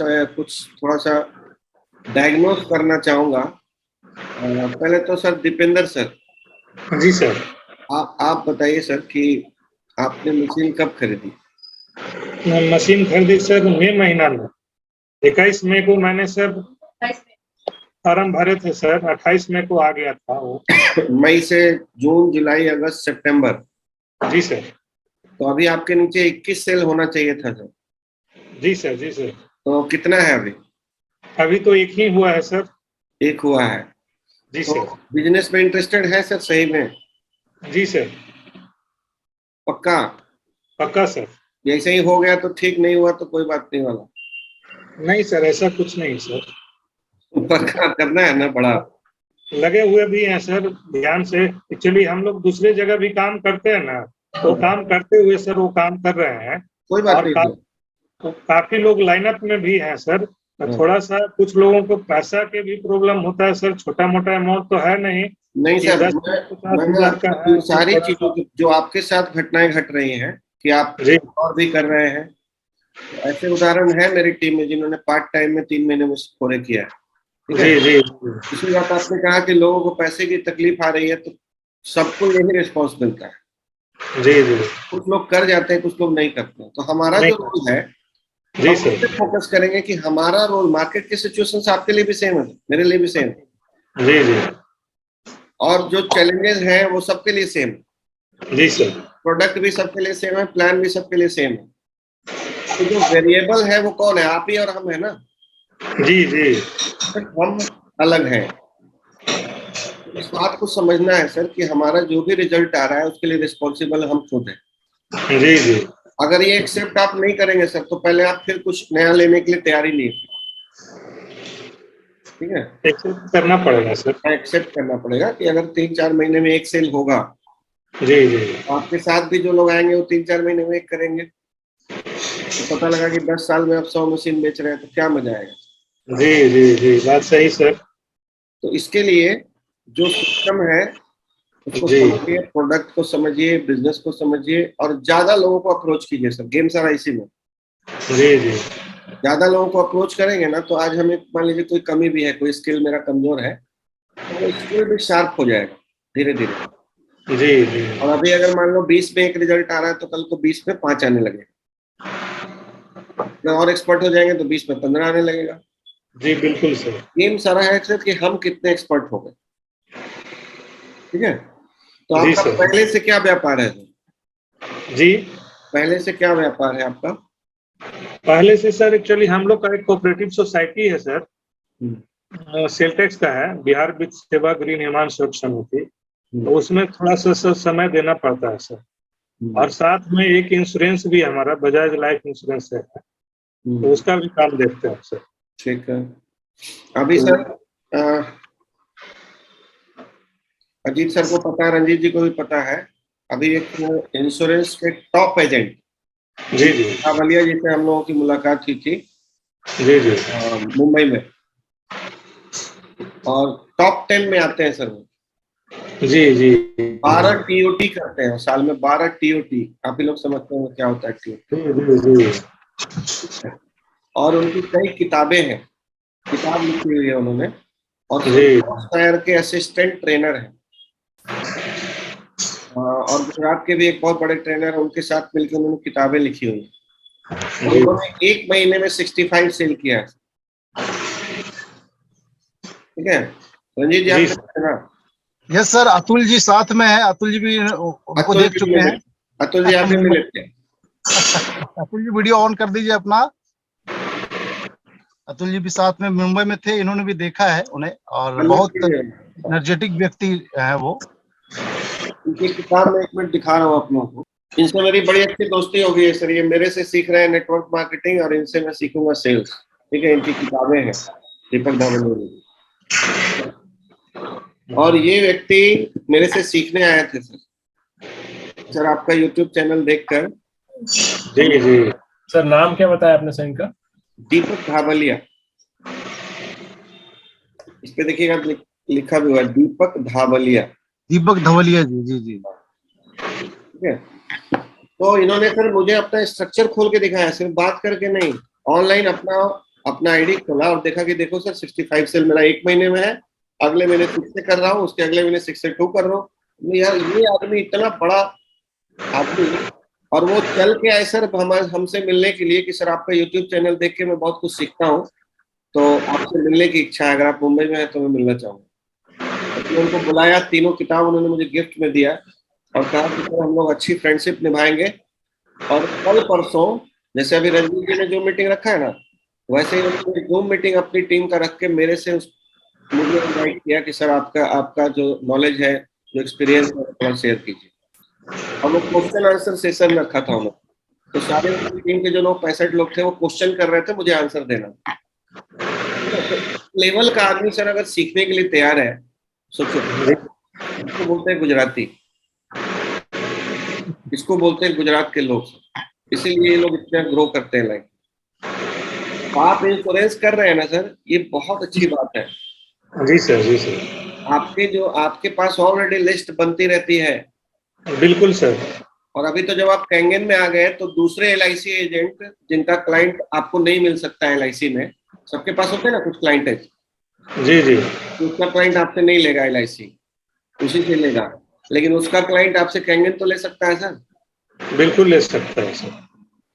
कुछ थोड़ा सा डायग्नोस करना चाहूंगा। पहले तो सर दीपेंद्र सर, जी सर। आप बताइए सर कि आपने मशीन कब खरीदी? मशीन खरीदी सर मई महीना में, 21 मई को मैंने सर फॉर्म भरे थे सर, 28 मई को आ गया था वो। मई से जून, जुलाई, अगस्त, सितंबर। जी सर। तो अभी आपके नीचे 21 सेल होना चाहिए था सर। जी सर। जी सर। तो कितना है अभी? अभी तो एक ही हुआ है सर। एक हुआ है। जी तो सर। बिजनेस में इंटरेस्टेड है सर सही में? जी सर। पक्का? पक्का सर। जैसे ही हो गया तो ठीक, नहीं हुआ तो कोई बात नहीं वाला? नहीं सर, ऐसा कुछ नहीं सर। पक्का करना है ना बड़ा? लगे हुए भी हैं सर ध्यान से। एक्चुअली हम लोग दूसरे जगह भी काम करते हैं ना, तो काम करते हुए सर वो काम कर रहे हैं। कोई बात और नहीं सर। तो काफी लोग लाइनअप में भी हैं सर। थोड़ा सा कुछ लोगों को पैसा के भी प्रॉब्लम होता है सर, छोटा मोटा अमाउंट तो है नहीं नहीं कि सर, 10-50 हज़ार का है इन कि सारी थोड़ा चीजों सा। की जो आपके साथ घटनाएं घट रही हैं कि आप जी और भी कर रहे हैं, तो ऐसे उदाहरण है मेरी टीम में जिन्होंने पार्ट टाइम में 3 महीने में पूरे किया है। ठीक है। जी जी दूसरी बात, आपने कहा कि लोगों को पैसे की तकलीफ आ रही है, तो सबको यही रिस्पॉन्स मिलता है। जी जी। कुछ लोग कर जाते हैं, कुछ लोग नहीं करते हैं। तो हमारा नहीं जो सर। रोल है, जी हम उस सर। पर फोकस करेंगे कि हमारा रोल मार्केट के सिचुएशन आपके लिए भी सेम है, मेरे लिए भी सेम है, जी जी। और जो चैलेंजेस हैं वो सबके लिए सेम है। जी सर। प्रोडक्ट भी सबके लिए सेम है, प्लान भी सबके लिए सेम है। तो जो वेरिएबल है वो कौन है? आप ही और हम है ना। जी जी। सिर्फ हम अलग हैं। इस बात को समझना है सर कि हमारा जो भी रिजल्ट आ रहा है उसके लिए रिस्पॉन्सिबल हम खुद हैं। जी जी। अगर ये एक्सेप्ट आप नहीं करेंगे सर, तो पहले आप फिर कुछ नया लेने के लिए तैयारी नहीं है। ठीक है। एक्सेप्ट करना पड़ेगा सर। एक्सेप्ट करना पड़ेगा कि अगर 3-4 महीने में एक सेल होगा, जी जी। तो आपके साथ भी जो लोग आएंगे वो 3-4 महीने में एक करेंगे। तो पता लगा कि 10 साल में आप 100 मशीन बेच रहे हैं, तो क्या मजा आएगा। जी जी जी, बात सही सर। तो इसके लिए जो सिस्टम है उसको जी समझिए, प्रोडक्ट को समझिए, बिजनेस को समझिए, और ज्यादा लोगों को अप्रोच कीजिए सर। गेम सारा इसी में। जी जी। ज्यादा लोगों को अप्रोच करेंगे ना, तो आज हमें मान लीजिए कोई कमी भी है, कोई स्किल मेरा कमजोर है, तो वो स्किल भी शार्प हो जाएगा धीरे धीरे। जी जी। और अभी अगर मान लो 20 में एक रिजल्ट आ रहा है, तो कल को 20 में 5 आने लगेगा। और एक्सपर्ट हो जाएंगे तो 20 में 15 आने लगेगा। जी बिल्कुल सर। गेम सारा है सर कि हम कितने एक्सपर्ट हो गए। ठीक है। तो जी आपका सर। पहले से क्या व्यापार है? जी, पहले से क्या व्यापार है आपका? पहले से सर एक्चुअली हम लोग का एक कोऑपरेटिव सोसाइटी है सर, हम्म, सेल्टेक्स का है, बिहार वित्त सेवा गृह निर्माण सेवक समिति। हम्म, तो उसमें थोड़ा सा सर समय देना पड़ता है सर। हम्म, और साथ में एक इंश्योरेंस भी हमारा बजाज लाइफ इंश्योरेंस है, तो हम्म। उसका भी काम देखते हैं सर। ठीक है। अभी तो सर अजीत सर को पता है, रंजीत जी को भी पता है, अभी एक इंश्योरेंस के टॉप एजेंट जी जी। कावलिया जी से हम लोगों की मुलाकात हुई थी जी जी। मुंबई में, और टॉप 10 में आते हैं सर वो। जी जी। 12 टीओटी करते हैं साल में, 12 टीओटी। आप ही लोग समझते हैं क्या होता है टीओटी। जी जी। जी और उनकी कई किताबें हैं, किताब लिखी हुई है उन्होंने, और जी। संतोष नायर के असिस्टेंट ट्रेनर हैं। और गुजरात के भी एक बहुत बड़े ट्रेनर हैं, उनके साथ मिलकर उन्होंने किताबें लिखी हुई हैं। और जी उन्होंने एक महीने में 65 सेल किया है। ठीक है। रंजीत जी जी आपने देखा? यस सर, अतुल जी साथ में है, अतुल जी भी उनको अतुल देख जी चुके मिले, हैं। अतुल जी आप भी मिले थे। अतुल जी वीडियो ऑन कर दीजिए अपना। अतुल जी भी साथ में मुंबई में थे, इन्होंने भी देखा है उन्हें, और बहुत एनर्जेटिक व्यक्ति है वो। उनकी किताब में एक मिनट दिखा रहा हूँ अपनों को। इनसे मेरी बड़ी अच्छी दोस्ती हो गई है सर। ये मेरे से सीख रहे हैं नेटवर्क मार्केटिंग, और इनसे मैं सीखूंगा सेल्स। ठीक है। इनकी किताबें हैं, दीपक धावलिया की। और ये व्यक्ति मेरे से सीखने आए थे सर। सर आपका यूट्यूब चैनल देखकर। जी जी। सर नाम क्या बताया आपने सर इनका? दीपक धावलिया, इस पे देखिएगा लिखा भी हुआ है, दीपक धावलिया। दीपक धवलिया जी, जी जी। ठीक है। तो इन्होंने सर मुझे अपना स्ट्रक्चर खोल के दिखाया, सिर्फ बात करके नहीं, ऑनलाइन अपना अपना आईडी खोला और देखा कि देखो सर 65 सेल मेरा 1 महीने में है, अगले महीने 6 से कर रहा हूँ, उसके अगले महीने 6 से 2 कर रहा हूँ। यार ये आदमी इतना बड़ा आदमी, और वो चल के आए सर हमसे मिलने के लिए कि सर आपका यूट्यूब चैनल देख के मैं बहुत कुछ सीखता हूँ, तो आपसे मिलने की इच्छा है, अगर आप मुंबई में हैं तो मैं मिलना चाहूँगा। तो उनको बुलाया, तीनों किताब उन्होंने मुझे गिफ्ट में दिया और कहा कि सर हम लोग अच्छी फ्रेंडशिप निभाएंगे। और कल परसों जैसे अभी रंजीत जी ने जो मीटिंग रखा है ना, वैसे ही उन्होंने जूम मीटिंग अपनी टीम का रख के मेरे से मुझे इनवाइट किया कि सर आपका जो नॉलेज है, जो एक्सपीरियंस है, थोड़ा शेयर कीजिए। और वो क्वेश्चन आंसर सेशन रखा था उन्होंने, तो सारे टीम के जो लोग 65 लोग थे वो क्वेश्चन कर रहे थे, मुझे आंसर देना। लेवल का आदमी सर अगर सीखने के लिए तैयार है, सोचो इसको बोलते हैं गुजराती, इसको बोलते हैं गुजरात के लोग, इसीलिए ये लोग इतना ग्रो करते हैं लाइफ। आप इंश्योरेंस कर रहे हैं ना सर, ये बहुत अच्छी बात है। जी सर, जी सर। आपके पास ऑलरेडी लिस्ट बनती रहती है। बिल्कुल सर। और अभी तो जब आप कैंगन में आ गए तो दूसरे LIC एजेंट जिनका क्लाइंट आपको नहीं मिल सकता है LIC में, सबके पास होते हैं ना कुछ क्लाइंट है, जी जी। उसका क्लाइंट आपसे नहीं लेगा LIC, उसी से लेगा, लेकिन उसका क्लाइंट आपसे कैंगन तो ले सकता है सर। बिल्कुल ले सकता है सर।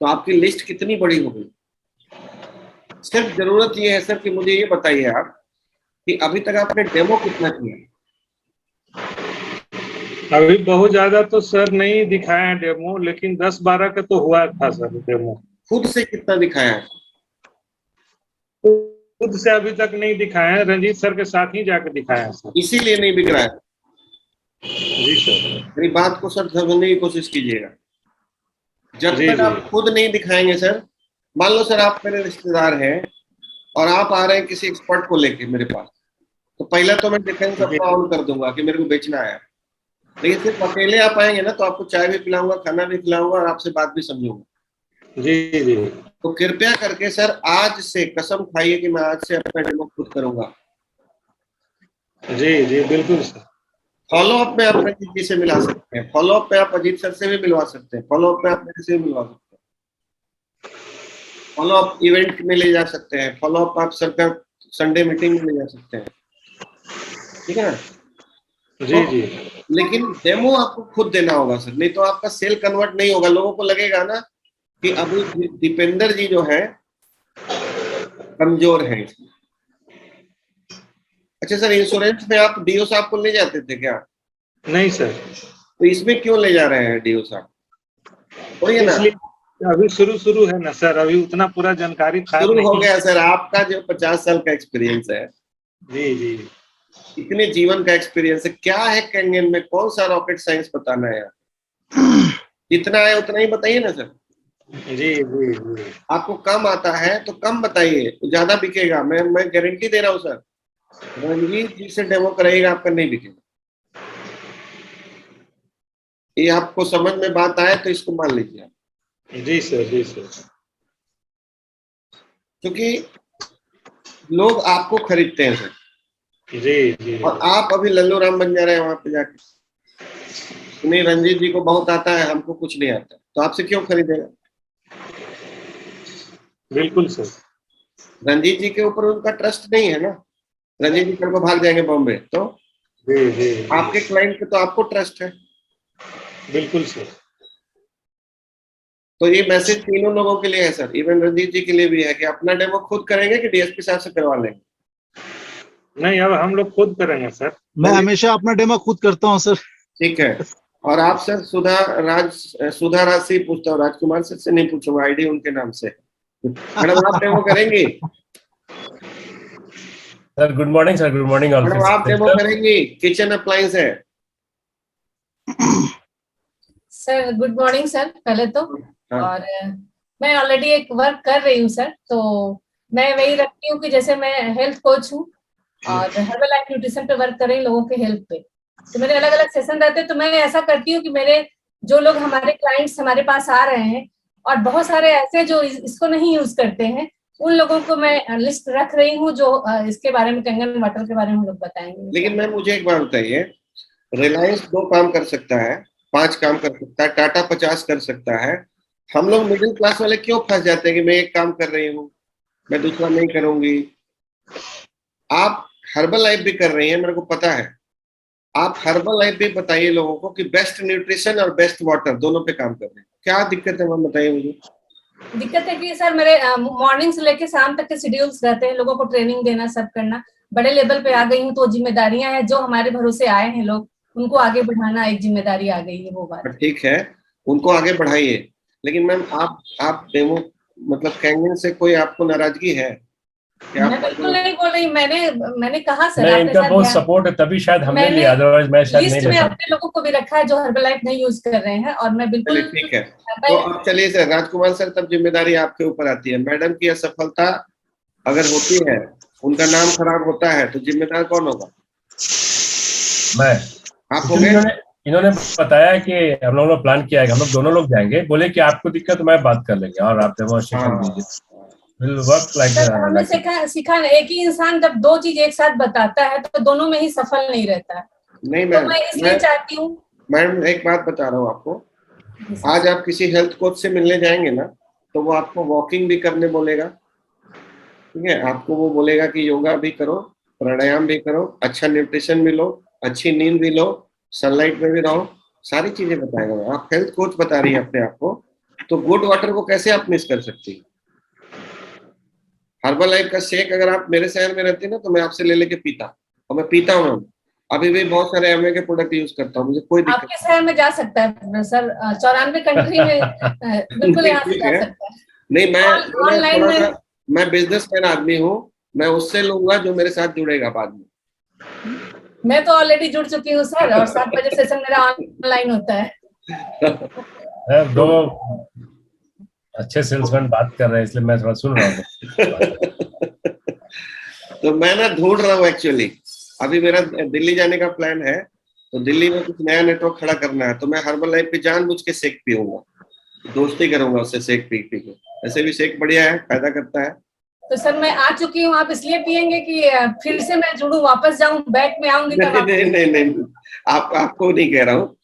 तो आपकी लिस्ट कितनी बड़ी होगी। सिर्फ जरूरत ये है सर कि मुझे ये बताइए आप कि अभी तक आपने डेमो कितना किया। अभी बहुत ज्यादा तो सर नहीं दिखाया है डेमो, लेकिन 10-12 का तो हुआ था सर डेमो। खुद से कितना दिखाया है। खुद से अभी तक नहीं दिखाया है, रंजीत सर के साथ ही जाकर दिखाया है सर। इसीलिए नहीं बिक रहा है। जी सर। मेरी बात को सर समझने की कोशिश कीजिएगा। जब जी तक जी। आप खुद नहीं दिखाएंगे सर, मान लो सर आप मेरे रिश्तेदार हैं और आप आ रहे हैं किसी एक्सपर्ट को लेके मेरे पास, तो पहला तो मैं डिफेंस अपना ऑन कर दूंगा कि मेरे को बेचना है। लेकिन सिर्फ अकेले आप आएंगे ना तो आपको चाय भी पिलाऊंगा, खाना भी खिलाऊंगा और आपसे बात भी समझूंगा। जी जी। तो कृपया करके सर आज से कसम खाइए कि मैं आज से अपना डेमो खुद करूंगा। जी जी बिल्कुल सर। फॉलो अप में आप रंजीत जी से मिला सकते हैं, फॉलो अप में आप अजीत सर से भी मिलवा सकते हैं, फॉलो अप में आप मेरे से भी मिलवा सकते हैं, फॉलो अप इवेंट में ले जा सकते हैं, फॉलो अप आप सर का संडे मीटिंग में ले जा सकते हैं, ठीक है ना। जी जी। लेकिन डेमो आपको खुद देना होगा सर, नहीं तो आपका सेल कन्वर्ट नहीं होगा। लोगों को लगेगा ना कि अभी दीपेंद्र जी जो है कमजोर है। अच्छा सर, इंश्योरेंस में आप DO साहब को ले जाते थे क्या। नहीं सर। तो इसमें क्यों ले जा रहे हैं DO साहब, वही है ना। इसलिए अभी शुरू है ना सर, अभी उतना पूरा जानकारी था शुरू नहीं। हो गया सर, आपका जो 50 साल का एक्सपीरियंस है, जी जी। इतने जीवन का एक्सपीरियंस है, क्या है कैंगन में, कौन सा रॉकेट साइंस बताना है यार। जितना है उतना ही बताइए ना सर। जी जी जी। आपको कम आता है तो कम बताइए, तो ज्यादा बिकेगा। मैं गारंटी दे रहा हूँ सर, रंजीत जी से डेमो कराइएगा, आपका नहीं बिकेगा। ये आपको समझ में बात आए तो इसको मान लीजिए। जी सर, जी सर। क्योंकि लोग आपको खरीदते हैं सर, जी जी। और आप अभी लल्लू राम बन जा रहे हैं वहां पे जाके। नहीं, रंजीत जी को बहुत आता है, हमको कुछ नहीं आता, तो आपसे क्यों खरीदेगा। बिल्कुल सर। रंजीत जी के ऊपर उनका ट्रस्ट नहीं है ना। रंजीत जी कल को भाग जाएंगे बॉम्बे, तो जी जी। आपके क्लाइंट पे तो आपको ट्रस्ट है। बिल्कुल सर। तो ये मैसेज तीनों लोगों के लिए है सर, इवन रंजीत जी के लिए भी है कि अपना डेमो खुद करेंगे कि DSP साहब से करवा लेंगे। नहीं, अब हम लोग खुद करेंगे सर। मैं हमेशा अपना डेमो खुद करता हूँ सर। ठीक है। और आप सर सुधा राज से पूछता हूँ, राजकुमार सर से नहीं पूछूंगा, आईडी उनके नाम से। मैडम आप डेमो करेंगी। Sir good morning sir, good morning all. Madam आप डेमो करेंगी, किचन अप्लायंस है। सर गुड मॉर्निंग सर पहले तो। हाँ। और मैं ऑलरेडी एक वर्क कर रही हूँ सर, तो मैं वही रखती हूँ कि जैसे मैं हेल्थ कोच हूँ और हर्बल लाइफ न्यूट्रिशन पे वर्क कर रही हूँ लोगों के हेल्थ पे, तो मेरे अलग अलग सेशन रहते हैं। तो मैं ऐसा करती हूँ कि मेरे जो लोग हमारे क्लाइंट्स हमारे पास आ रहे हैं और बहुत सारे ऐसे जो इसको नहीं यूज करते हैं, उन लोगों को मैं लिस्ट रख रही हूँ जो इसके बारे में, कंगन वाटर के बारे में हम लोग बताएंगे। लेकिन मैम मुझे एक बात बताइए, रिलायंस 2 काम कर सकता है, 5 काम कर सकता है, टाटा 50 कर सकता है, हम लोग मिडिल क्लास वाले क्यों फंस जाते हैं कि मैं एक काम कर रही हूँ। मैं दूसरा नहीं करूंगी। आप हर्बल लाइफ भी कर रही हैं, मेरे को पता है। आप हर्बल लाइफ भी बताइए लोगों को कि बेस्ट न्यूट्रिशन और बेस्ट वाटर दोनों पे काम कर रहे हैं। क्या दिक्कत है मैम, बताइए मुझे। दिक्कत है कि सर मेरे मॉर्निंग से लेके शाम तक के शेड्यूल्स रहते हैं, लोगों को ट्रेनिंग देना, सब करना। बड़े लेवल पे आ गई हूँ तो जिम्मेदारियां हैं, जो हमारे भरोसे आए हैं लोग, उनको आगे बढ़ाना एक जिम्मेदारी आ गई है, वो बात। ठीक है, उनको आगे बढ़ाइए, लेकिन मैम आप डेमो मतलब कैंगन से कोई आपको नाराजगी है क्या? मैं बिल्कुल नहीं बोल रही, मैंने कहा सर नहीं, आपके इनका साथ बहुत सपोर्ट है, तभी शायद हमने मैंने लिया, अदरवाइज मैं शायद नहीं लिस्ट में लेता। अपने लोगों को भी रखा है जो हर्बल लाइफ नहीं यूज कर रहे हैं, और मैं बिल्कुल चलिए ठीक है। तो अब चलिए सर, राजकुमार सर, तब जिम्मेदारी आपके ऊपर आती है। मैडम की असफलता अगर होती है, उनका नाम खराब होता है, तो जिम्मेदार कौन होगा? मैं। आप होंगे? इन्होंने बताया कि हम लोगों ने प्लान किया है कि हम लोग दोनों लोग जाएंगे, बोले कि आपको दिक्कत तो मैं बात कर लेंगे और आप डेमोन्स्ट्रेशन दीजिए। विल वर्क सर हमने लाइक सीखा एक ही इंसान जब दो चीज एक साथ बताता है तो दोनों में ही सफल नहीं रहता है। नहीं तो मैं इसलिए चाहती हूँ। मैम एक बात बता रहा हूँ आपको, आज आप किसी हेल्थ कोच से मिलने जाएंगे ना, तो वो आपको वॉकिंग भी करने बोलेगा, ठीक है? आपको वो बोलेगा कि योगा भी करो, प्राणायाम भी करो, अच्छा न्यूट्रिशन भी लो, अच्छी नींद भी लो, सनलाइट में भी रहो, सारी चीजें बताएगा। आप हेल्थ कोच बता रही है अपने आप को, तो गुड वाटर को कैसे आप मिस कर सकती है? हर्बल लाइफ का शेक अगर आप मेरे शहर में रहती ना, तो मैं आपसे ले लेके पीता, और मैं पीता हूँ। अभी भी बहुत सारे एमवे के प्रोडक्ट यूज करता हूँ, मुझे कोई दिक्कत आपके शहर में जा सकता है सर, 94 कंट्री में बिल्कुल यहाँ से जा सकता है। नहीं, मैं ऑनलाइन थोड़ा में सा, मैं बिजनेसमैन आदमी हूँ, मैं उससे लूंगा जो मेरे साथ जुड़ेगा बाद में। मैं तो ऑलरेडी जुड़ चुकी हूँ सर, और 7 बजे सेशन मेरा ऑनलाइन होता है। दो अच्छे सेल्समैन बात कर रहे हैं, इसलिए मैं थोड़ा सुन रहा हूँ। तो मैं ना ढूंढ रहा हूँ एक्चुअली, अभी मेरा दिल्ली जाने का प्लान है, तो दिल्ली में कुछ नया नेटवर्क खड़ा करना है, तो मैं हर्बल लाइफ पे जानबूझ के शेक पीऊंगा, दोस्ती करूंगा उससे शेक पी पी के। ऐसे भी शेक बढ़िया है, फायदा करता है। तो सर मैं आ चुकी हूँ, आप इसलिए पियेंगे कि फिर से मैं जुड़ूं, वापस जाऊं, बैक में आऊंगी तब नहीं, आपको नहीं कह रहा हूँ,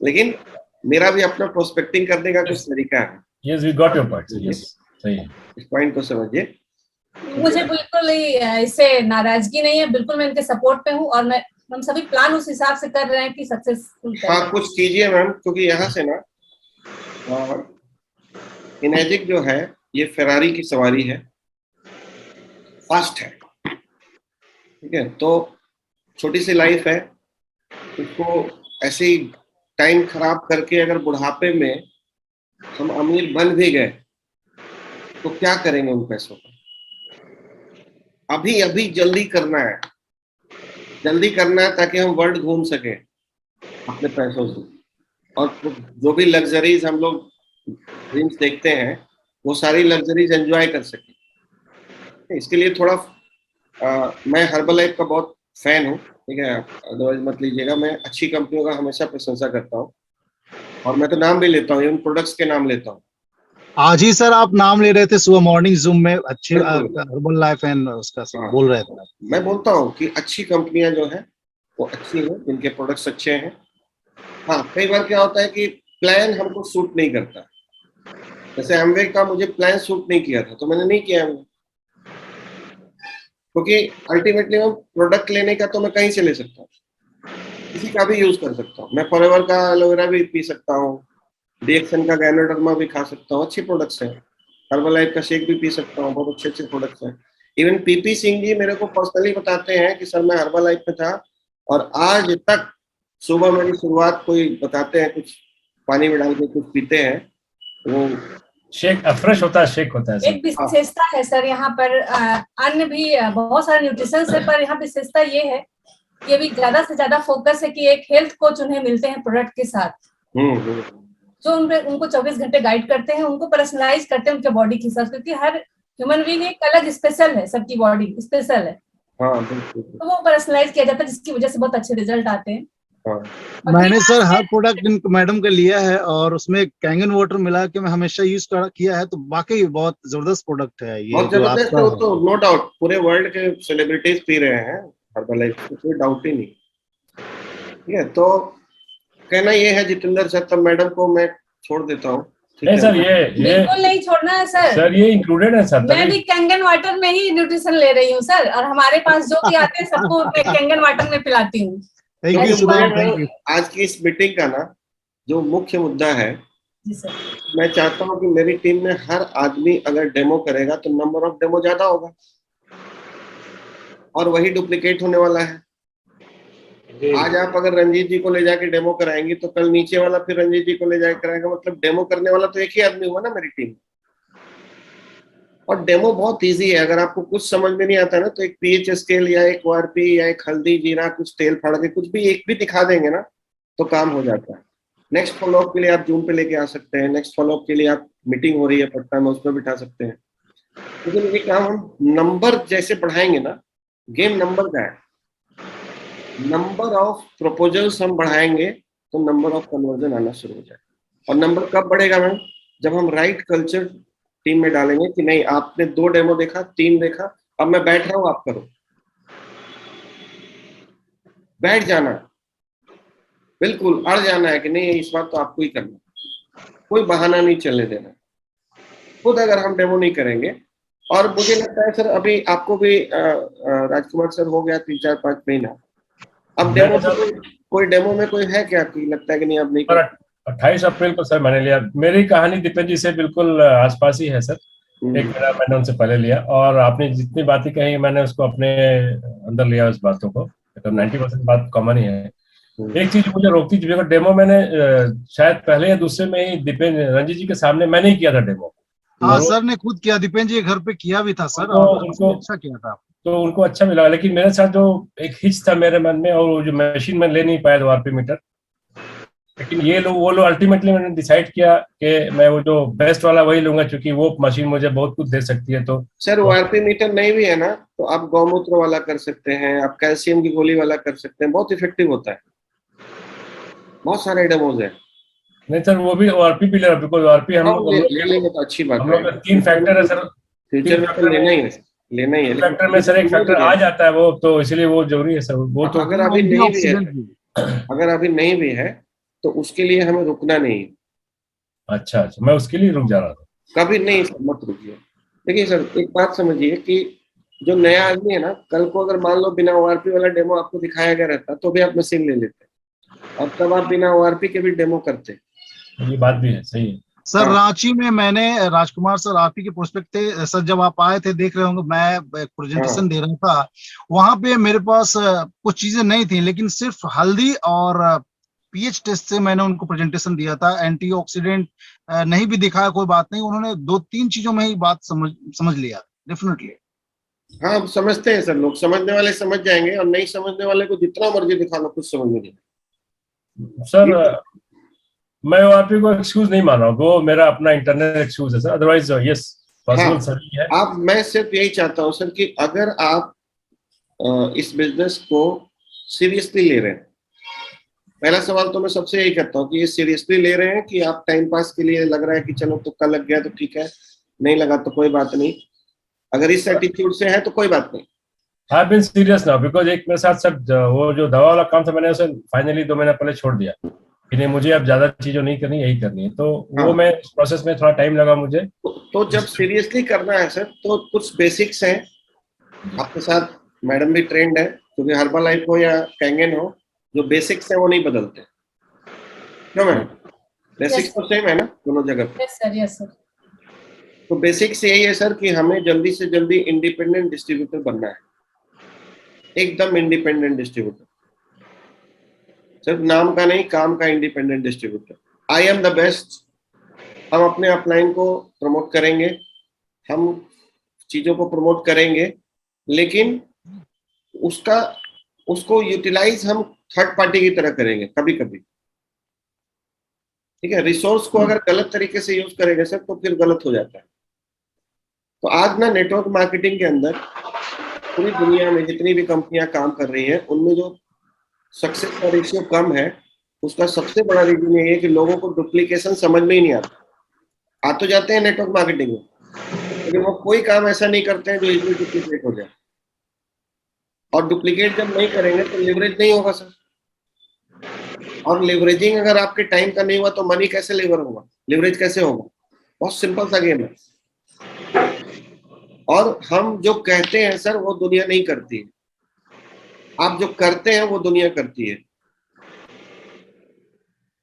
लेकिन मेरा भी अपना प्रोस्पेक्टिंग करने का कुछ तरीका है। Yes, we got your point. Yes, सही है। इस पॉइंट को समझिए। मुझे बिल्कुल ही इससे नाराजगी नहीं है, बिल्कुल मैं इनके सपोर्ट पे हूँ, और हम सभी प्लान उस हिसाब से कर रहे हैं कि सक्सेसफुल करें। हाँ, कुछ कीजिए मैम, क्योंकि यहाँ से ना इनेजिक जो है ये फेरारी की सवारी है, फास्ट है, ठीक है? तो छोटी सी लाइफ है, उसको ऐसे ही टाइम खराब करके अगर बुढ़ापे में हम अमीर बन भी गए तो क्या करेंगे उन पैसों का? अभी अभी जल्दी करना है, जल्दी करना है, ताकि हम वर्ल्ड घूम सके अपने पैसों से, और जो भी लग्जरीज हम लोग ड्रीम्स देखते हैं वो सारी लग्जरीज एंजॉय कर सके। इसके लिए थोड़ा मैं हर्बल लाइफ का बहुत फैन हूँ, ठीक है? अदरवाइज मत लीजिएगा, मैं अच्छी कंपनियों का हमेशा प्रशंसा करता हूँ, और मैं तो नाम भी लेता हूँ, इन प्रोडक्ट्स के नाम लेता हूँ। आज ही सर आप नाम ले रहे थे सुबह मॉर्निंग जूम में, अच्छे हर्बल लाइफ एंड उसका बोल रहे थे। मैं बोलता हूँ कि अच्छी कंपनियां जो है वो अच्छी हैं, जिनके प्रोडक्ट्स अच्छे हैं। हाँ, कई बार क्या होता है कि प्लान हमको सूट नहीं करता, जैसे एमवे का मुझे प्लान सूट नहीं किया था, तो मैंने नहीं किया एमवे, क्योंकि अल्टीमेटली मैं प्रोडक्ट लेने का तो मैं कहीं से ले सकता हूँ, किसी का भी यूज कर सकता हूँ। मैं फॉरएवर का एलोवेरा भी पी सकता हूँ, डीएक्सन का गैनोडर्मा भी खा सकता हूँ, अच्छे प्रोडक्ट्स हैं। हर्बल लाइफ का शेक भी पी सकता हूँ, बहुत अच्छे अच्छे प्रोडक्ट्स हैं। इवन पीपी सिंह जी मेरे को पर्सनली बताते हैं कि सर मैं हर्बल लाइफ में था, और आज तक सुबह मेरी शुरुआत कोई बताते हैं, कुछ पानी में डाल के कुछ पीते हैं, वो शेक फ्रेश होता है, शेक होता है। एक विशेषता है सर यहाँ पर, अन्य भी बहुत सारे न्यूट्रिशन है, पर यहाँ विशेषता ये है कि अभी ज्यादा से ज्यादा फोकस है कि एक हेल्थ कोच उन्हें मिलते हैं प्रोडक्ट के साथ, जो उनको 24 घंटे गाइड करते हैं, उनको पर्सनलाइज करते हैं उनके बॉडी के साथ, क्योंकि हर ह्यूमन बीइंग एक अलग स्पेशल है, सबकी बॉडी स्पेशल है। तो वो पर्सनलाइज किया जाता है, जिसकी वजह से बहुत अच्छे रिजल्ट आते हैं। मैंने सर हर प्रोडक्ट मैडम का लिया है, और उसमें कैंगन वाटर मिला के मैं हमेशा यूज किया है, तो वाकई बहुत जबरदस्त प्रोडक्ट है ये, बहुत जबरदस्त। तो नो डाउट पूरे वर्ल्ड के सेलिब्रिटीज पी रहे हैं हर्बल लाइफ, कोई डाउट ही नहीं, ठीक है? तो कहना ये है जितेंद्र सर, तब मैडम को मैं छोड़ देता हूँ, ठीक नहीं है? सर, ये बिल्कुल नहीं छोड़ना है सर। सर ये इंक्लूडेड है सर, मैं तभी भी कैंगन वाटर में ही न्यूट्रिशन ले रही हूँ सर, और हमारे पास जो भी आते हैं सबको मैं कैंगन वाटर में पिलाती हूँ। थैंक यू ऐसी सुधा, बात थैंक यू। आज की इस मीटिंग का ना जो मुख्य मुद्दा है, जी सर। मैं चाहता हूं कि मेरी टीम में हर आदमी अगर डेमो करेगा तो नंबर ऑफ डेमो ज्यादा होगा, और वही डुप्लीकेट होने वाला है। जी आज आप अगर रंजीत जी को ले जाके डेमो कराएंगे तो कल नीचे वाला फिर रंजीत जी को ले जाके कराएगा, मतलब डेमो करने वाला तो एक ही आदमी हुआ ना मेरी टीम। और डेमो बहुत इजी है, अगर आपको कुछ समझ में नहीं आता ना तो एक पीएच स्केल या एक ओआरपी या एक हल्दी जीरा कुछ तेल फाड़ के कुछ भी एक भी दिखा देंगे ना तो काम हो जाता है। नेक्स्ट फॉलोअप के लिए आप जूम पे लेके आ सकते हैं, नेक्स्ट फॉलोअप के लिए आप मीटिंग हो रही है पटना में उसमें बिठा सकते हैं। लेकिन ये काम हम नंबर जैसे बढ़ाएंगे ना, गेम नंबर का है, नंबर ऑफ प्रपोजल्स हम बढ़ाएंगे तो नंबर ऑफ कन्वर्जन आना शुरू हो जाए। और नंबर कब बढ़ेगा मैम? जब हम राइट कल्चर टीम में डालेंगे कि नहीं आपने 2 डेमो देखा, 3 देखा, अब मैं बैठ रहा हूं, आप करो। बैठ जाना, बिल्कुल अड़ जाना है कि नहीं इस बार तो आपको ही करना, कोई बहाना नहीं चलने देना। खुद अगर हम डेमो नहीं करेंगे, और मुझे लगता है सर अभी आपको भी राजकुमार सर हो गया 3-4-5 महीना, अब डेमो कोई डेमो में कोई है क्या कि लगता है कि नहीं अब नहीं कर? 28 अप्रैल को सर मैंने लिया। मेरी कहानी दीपेन जी से बिल्कुल आसपास ही है सर। एक महीना मैंने उनसे पहले लिया, और आपने जितनी बातें कही मैंने उसको अपने अंदर लिया उस बातों को, तो 90% बात कॉमन ही है। एक चीज मुझे रोकती थी, डेमो मैंने शायद पहले या दूसरे में ही दीपेन रंजीत जी के सामने मैंने ही किया था डेमो। हाँ सर ने खुद किया, दीपेन जी के घर पे किया भी था सर, और काफी अच्छा किया था। तो उनको अच्छा मिला, लेकिन मेरे साथ जो एक हिच था मेरे मन में, और वो जो मशीन में ले नहीं पाया था आरपी मीटर। लेकिन वो लोग अल्टीमेटली मैंने डिसाइड किया कि मैं वो जो बेस्ट वाला वही लूंगा, क्योंकि वो मशीन मुझे बहुत कुछ दे सकती है। तो सर ओआरपी मीटर नहीं भी है ना तो आप गौमूत्र वाला कर सकते हैं, आप कैल्शियम की गोली वाला कर सकते हैं, बहुत इफेक्टिव होता है। बहुत सारे डेमोज है। नहीं सर, वो भी ओआरपी भी ले रहा, बिकॉज ओआरपी हम लोग ले लेंगे तो अच्छी बात हम है। लोग का 3 फैक्टर है सर। फ्यूचर में तो लेना ही है, लेना ही है। फैक्टर में सर एक फैक्टर आ जाता है वो, तो इसलिए वो जरूरी है सर वो। तो अगर अभी नहीं भी है, अगर अभी नहीं भी है तो उसके लिए हमें रुकना नहीं है। अच्छा, मैं उसके लिए रुक जा रहा था। कभी नहीं सर, मत रुकिए। देखिए सर एक बात समझिए कि जो नया आदमी है ना, कल को अगर मान लो बिना ओआरपी वाला डेमो आपको दिखाया गया रहता तो भी आप मशीन ले लेते, और तब आप बिना ओआरपी के भी डेमो करते। ये बात भी है, सही है सर। रांची में मैंने राजकुमार सर आप ही के प्रोस्पेक्ट थे सर, जब आप आए थे देख रहे होंगे, मैं एक प्रेजेंटेशन दे रहा था वहां पे, मेरे पास कुछ चीजें नहीं थी, लेकिन सिर्फ हल्दी और पीएच टेस्ट से मैंने उनको प्रेजेंटेशन दिया था। एंटीऑक्सीडेंट नहीं भी दिखाया, कोई बात नहीं, उन्होंने 2-3 चीजों में ही बात समझ लिया डेफिनेटली। हाँ समझते हैं सर, लोग समझने वाले समझ जाएंगे, और नहीं समझने वाले को जितना मर्जी दिखा लो कुछ समझ में नहीं। सर। मैं ओआरपी को एक्सक्यूज नहीं मान रहा हूँ, वो मेरा अपना इंटरनल एक्सक्यूज है sir, otherwise yes possible sir है। आप, मैं सिर्फ यही चाहता हूँ सर कि अगर आप इस बिजनेस को सीरियसली ले रहे हैं, पहला सवाल तो मैं सबसे यही करता हूँ कि ये सीरियसली ले रहे हैं कि आप टाइम पास के लिए लग रहा है कि चलो तुक्का लग गया तो ठीक है, नहीं लगा तो कोई बात नहीं। अगर इस एटीट्यूड से है तो कोई बात नहीं। I been serious now, because एक मेरे साथ सर वो जो दवा वाला काम था मैंने उसे फाइनली 2 महीना पहले छोड़ दिया कि नहीं मुझे अब ज्यादा चीजों नहीं करनी, यही करनी है। तो वो मैं इस प्रोसेस में थोड़ा टाइम लगा मुझे। तो जब सीरियसली करना है सर तो कुछ बेसिक्स हैं, आपके साथ मैडम भी ट्रेंड है, क्योंकि हर्बल लाइफ हो या कैंगन हो, जो बेसिक्स है वो नहीं बदलते। क्यों मैम? बेसिक्स तो सेम है ना दोनों जगह पे? Yes sir, yes sir. तो बेसिक्स यही है सर कि हमें जल्दी से जल्दी इंडिपेंडेंट डिस्ट्रीब्यूटर बनना है, एकदम इंडिपेंडेंट डिस्ट्रीब्यूटर, सिर्फ नाम का नहीं काम का independent distributor. I am the best. हम अपने अपलाइन को प्रमोट करेंगे, हम चीजों को प्रमोट करेंगे, लेकिन उसको यूटिलाइज हम थर्ड पार्टी की तरह करेंगे कभी कभी। ठीक है, रिसोर्स को अगर गलत तरीके से यूज करेंगे सर तो फिर गलत हो जाता है। तो आज ना नेटवर्क मार्केटिंग के अंदर पूरी दुनिया में जितनी भी कंपनियां काम कर रही हैं उनमें जो सक्सेस का रेशियो कम है, उसका सबसे बड़ा रीजन ये है कि लोगों को डुप्लीकेशन समझ में ही नहीं आता। आ तो जाते हैं नेटवर्क मार्केटिंग में, लेकिन वो कोई काम ऐसा नहीं करते हैं जो इजीली डुप्लीकेट हो जाए। और डुप्लीकेट जब नहीं करेंगे तो लिवरेज नहीं होगा सर, और लिवरेजिंग अगर आपके टाइम का नहीं हुआ तो मनी कैसे लेवर होगा? लिवरेज कैसे होगा? बहुत सिंपल सा गेम है। और हम जो कहते हैं सर वो दुनिया नहीं करती है, आप जो करते हैं वो दुनिया करती है।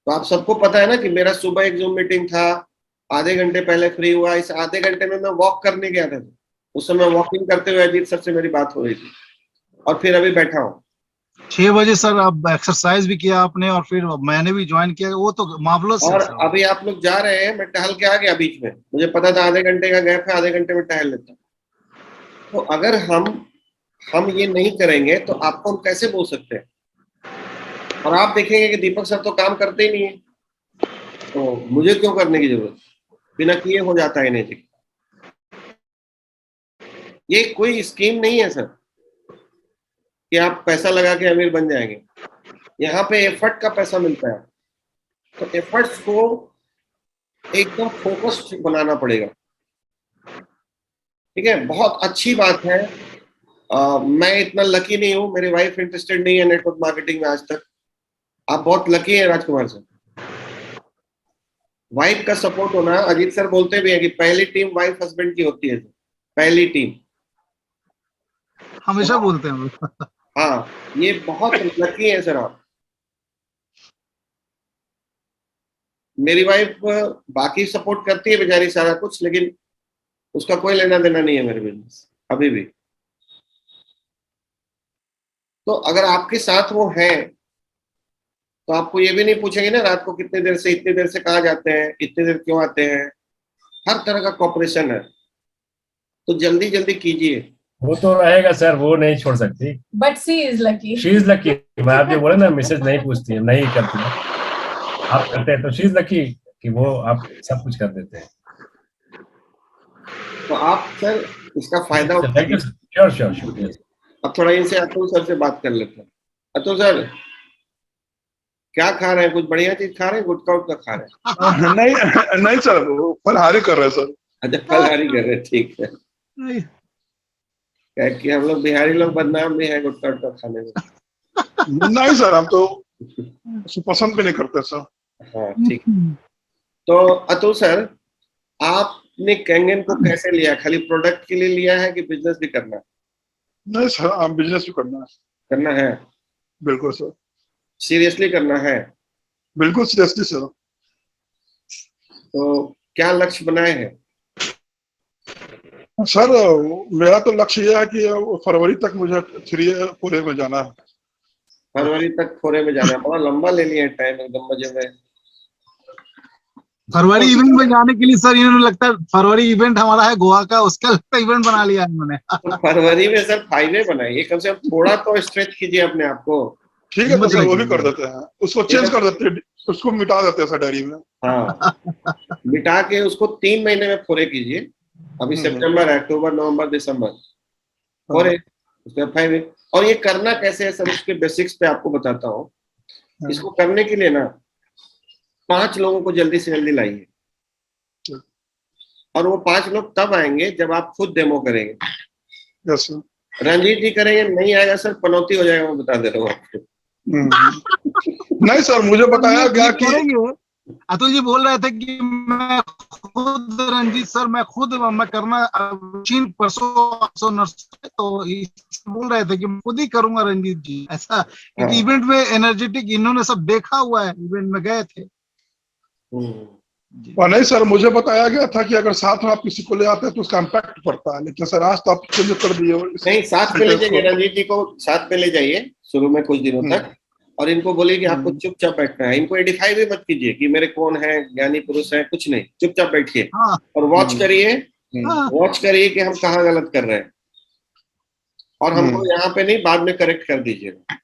तो आप सबको पता है ना कि मेरा सुबह एक जूम मीटिंग था, आधे घंटे पहले फ्री हुआ, इस आधे घंटे में मैं वॉक करने गया था। उस समय वॉकिंग करते हुए अजीत सर से मेरी बात हो रही थी, और फिर अभी बैठा हूँ। 6 बजे सर अब एक्सरसाइज भी किया आपने और फिर मैंने भी ज्वाइन किया, वो तो मार्वलस है और सर। अभी आप लोग जा रहे हैं, मैं टहल के आ गया बीच में, मुझे पता था आधे घंटे का गैप है, आधे घंटे में टहल लेता हूं। तो अगर हम ये नहीं करेंगे तो आपको हम कैसे बोल सकते हैं? और आप देखेंगे कि दीपक सर तो काम करते ही नहीं है, तो मुझे क्यों करने की जरूरत? बिना किए हो जाता है इन्हें। ये कोई स्कीम नहीं है सर कि आप पैसा लगा के अमीर बन जाएंगे। यहाँ पे एफर्ट का पैसा मिलता है, तो एफर्ट्स को एकदम फोकस्ड बनाना पड़ेगा। ठीक है, बहुत अच्छी बात है। मैं इतना लकी नहीं हूँ, मेरी वाइफ इंटरेस्टेड नहीं है नेटवर्क मार्केटिंग में आज तक। आप बहुत लकी हैं राजकुमार सर, वाइफ का सपोर्ट होना। अजीत सर बोलते भी हैं कि पहली टीम वाइफ हस्बैंड की होती है, पहली टीम हमेशा बोलते हैं वो। हाँ, ये बहुत लकी है सर आप। मेरी वाइफ बाकी सपोर्ट करती है बेचारी सारा कुछ, लेकिन उसका कोई लेना देना नहीं है मेरे बिजनेस अभी भी। तो अगर आपके साथ वो है तो आपको ये भी नहीं पूछेंगे ना रात को कितने देर से इतनी देर से कहाँ जाते हैं, इतनी देर क्यों आते हैं। हर तरह का कॉपरेशन है, तो जल्दी जल्दी कीजिए। वो तो रहेगा सर, वो नहीं छोड़ सकती। But she is lucky. She is lucky. मैं आप जो बोले ना, मैसेज नहीं पूछती है, नहीं करती है, आप करते हैं, तो शी इज लकी कि वो आप सब कुछ कर देते हैं। तो आप सर इसका फायदा thank you. Sure sure sure. अब थोड़ा इनसे अतुल सर से बात कर लेते हैं। अतुल सर क्या खा रहे हैं? कुछ बढ़िया चीज खा रहे हैं? गुटखा उटखा खा रहे हैं? नहीं नहीं सर, वो फलहारी कर रहे हैं सर। अच्छा, फलहारी कर रहे हैं, ठीक है। क्या कि हम लोग बिहारी लोग बदनाम भी हैं गुटखा उटखा खाने में। नहीं सर, हम तो उसको पसंद भी नहीं करते सर। हाँ ठीक। तो अतुल सर, आपने कैंगन को कैसे लिया? खाली प्रोडक्ट के लिए लिया है कि बिजनेस भी करना? नहीं सर, आप बिजनेस भी करना है। बिल्कुल सर, सीरियसली करना है? बिल्कुल सीरियसली सर। तो क्या लक्ष्य बनाए हैं? सर मेरा तो लक्ष्य यह है कि फरवरी तक मुझे 4 में जाना है। फरवरी तक 4 में जाना है? बड़ा लंबा ले लिया टाइम एकदम मजे में। फरवरी इवेंट में जाने के लिए सर इन्होंने लगता है फरवरी इवेंट हमारा है गोवा का, उसका इवेंट बना लिया इन्होंने। तो फरवरी में सर 5 बनाइए, कम से कम थोड़ा तो स्ट्रेच कीजिए अपने आप को। ठीक है, तो सर वो भी कर देते हैं, उसको चेंज कर देते हैं, उसको मिटा देते हैं सर डायरी में। हाँ, मिटा के उसको 3 महीने में फोरे कीजिए। अभी सितंबर, अक्टूबर, नवंबर, दिसंबर फोरे, उसके 5। और ये करना कैसे है सर, उसके बेसिक्स पे आपको बताता हूँ। इसको करने के लिए ना 5 लोगों को जल्दी से जल्दी लाइए, और वो 5 लोग तब आएंगे जब आप खुद डेमो करेंगे। Yes sir. रंजीत जी करेंगे, नहीं आएगा सर, पनौती हो जाएगा, मैं बता दे रहा हूँ आपको। नहीं सर, मुझे बताया गया कि अतुल जी बोल रहे थे कि मैं खुद, रंजीत सर मैं करना चीन परसों नर्सरी, तो बोल रहे थे कि मैं खुद ही करूंगा रंजीत जी ऐसा, क्योंकि इवेंट में एनर्जेटिक इन्होंने सब देखा हुआ है, इवेंट में गए थे। और नहीं सर, मुझे बताया गया था कि अगर साथ में आप किसी को ले आते हैं तो उसका इम्पैक्ट पड़ता है, लेकिन सर आज तो आप चेंज कर दिए। नहीं, साथ में ले जाइए, रंजीत जी को साथ में ले जाइए शुरू में कुछ दिनों तक, और इनको बोलिए कि आपको चुपचाप बैठना है। इनको एडिफाई भी मत कीजिए कि मेरे कौन है, ज्ञानी पुरुष है, कुछ नहीं, चुपचाप बैठिए और वॉच करिए कि हम कहाँ गलत कर रहे हैं, और हमको यहाँ पे नहीं, बाद में करेक्ट कर दीजिएगा।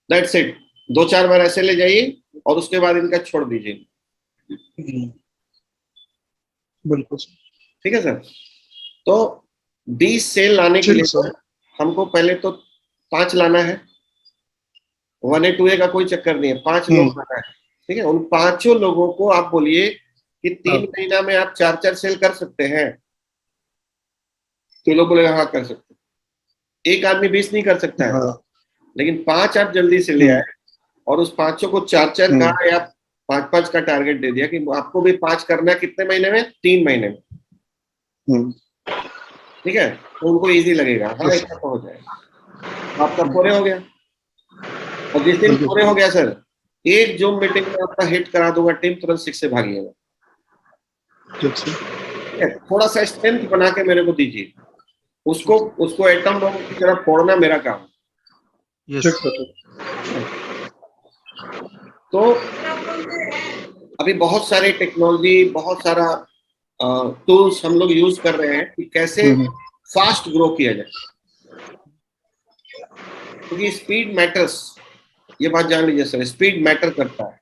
That's it. 2-4 बार ऐसे ले जाइए और उसके बाद इनका छोड़ दीजिए। बिल्कुल ठीक है सर। तो 20 सेल लाने के लिए तो हमको पहले तो 5 लाना है। 1A 2A का कोई चक्कर नहीं है, 5 लोग लाना है। ठीक है, उन 5 लोगों को आप बोलिए कि 3 महीना में आप 4-4 सेल कर सकते हैं। तो लोग बोलेगा हाँ कर सकते। एक आदमी 20 नहीं कर सकता है, लेकिन 5 आप जल्दी से ले आए, और उस 5 को 4-4 का या 5-5 का टारगेट दे दिया कि आपको भी 5 करना है, कितने महीने में, 3 महीने में, ठीक है, तो उनको इजी लगेगा, हाँ इतना तो हो जाएगा, आपका पूरे हो गया। और जिस दिन पूरे हो गया सर, एक जूम मीटिंग में आपका हिट करा दूंगा, टीम तुरंत 6 से भागिएगा, ठीक है, थोड़ा सा स्ट्रेंथ बना के मेरे को दीजिए, उसको एटम बम की तरह फोड़ना मेरा काम। यस तो अभी बहुत सारी टेक्नोलॉजी, बहुत सारा टूल्स हम लोग यूज कर रहे हैं कि कैसे फास्ट ग्रो किया जाए, क्योंकि स्पीड मैटर्स, ये बात जान लीजिए सर, स्पीड मैटर करता है।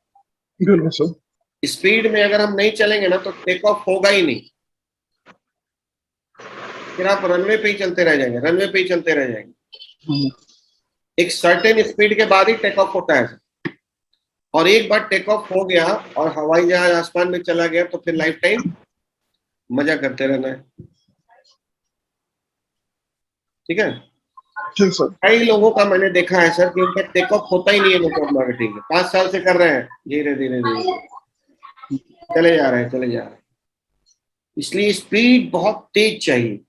स्पीड में अगर हम नहीं चलेंगे ना तो टेक ऑफ होगा ही नहीं, फिर आप रनवे पे ही चलते रह जाएंगे, रनवे पे ही चलते रह जाएंगे। एक सर्टेन स्पीड के बाद ही टेक ऑफ होता है, और एक बार टेक ऑफ हो गया और हवाई जहाज आसमान में चला गया तो फिर लाइफ टाइम मजा करते रहना है, ठीक है। ठीक सर। कई लोगों का मैंने देखा है सर कि उनका टेक ऑफ होता ही नहीं है नेटवर्क मार्केटिंग में, 5 साल से कर रहे हैं, धीरे धीरे धीरे चले जा रहे हैं। इसलिए स्पीड बहुत तेज चाहिए।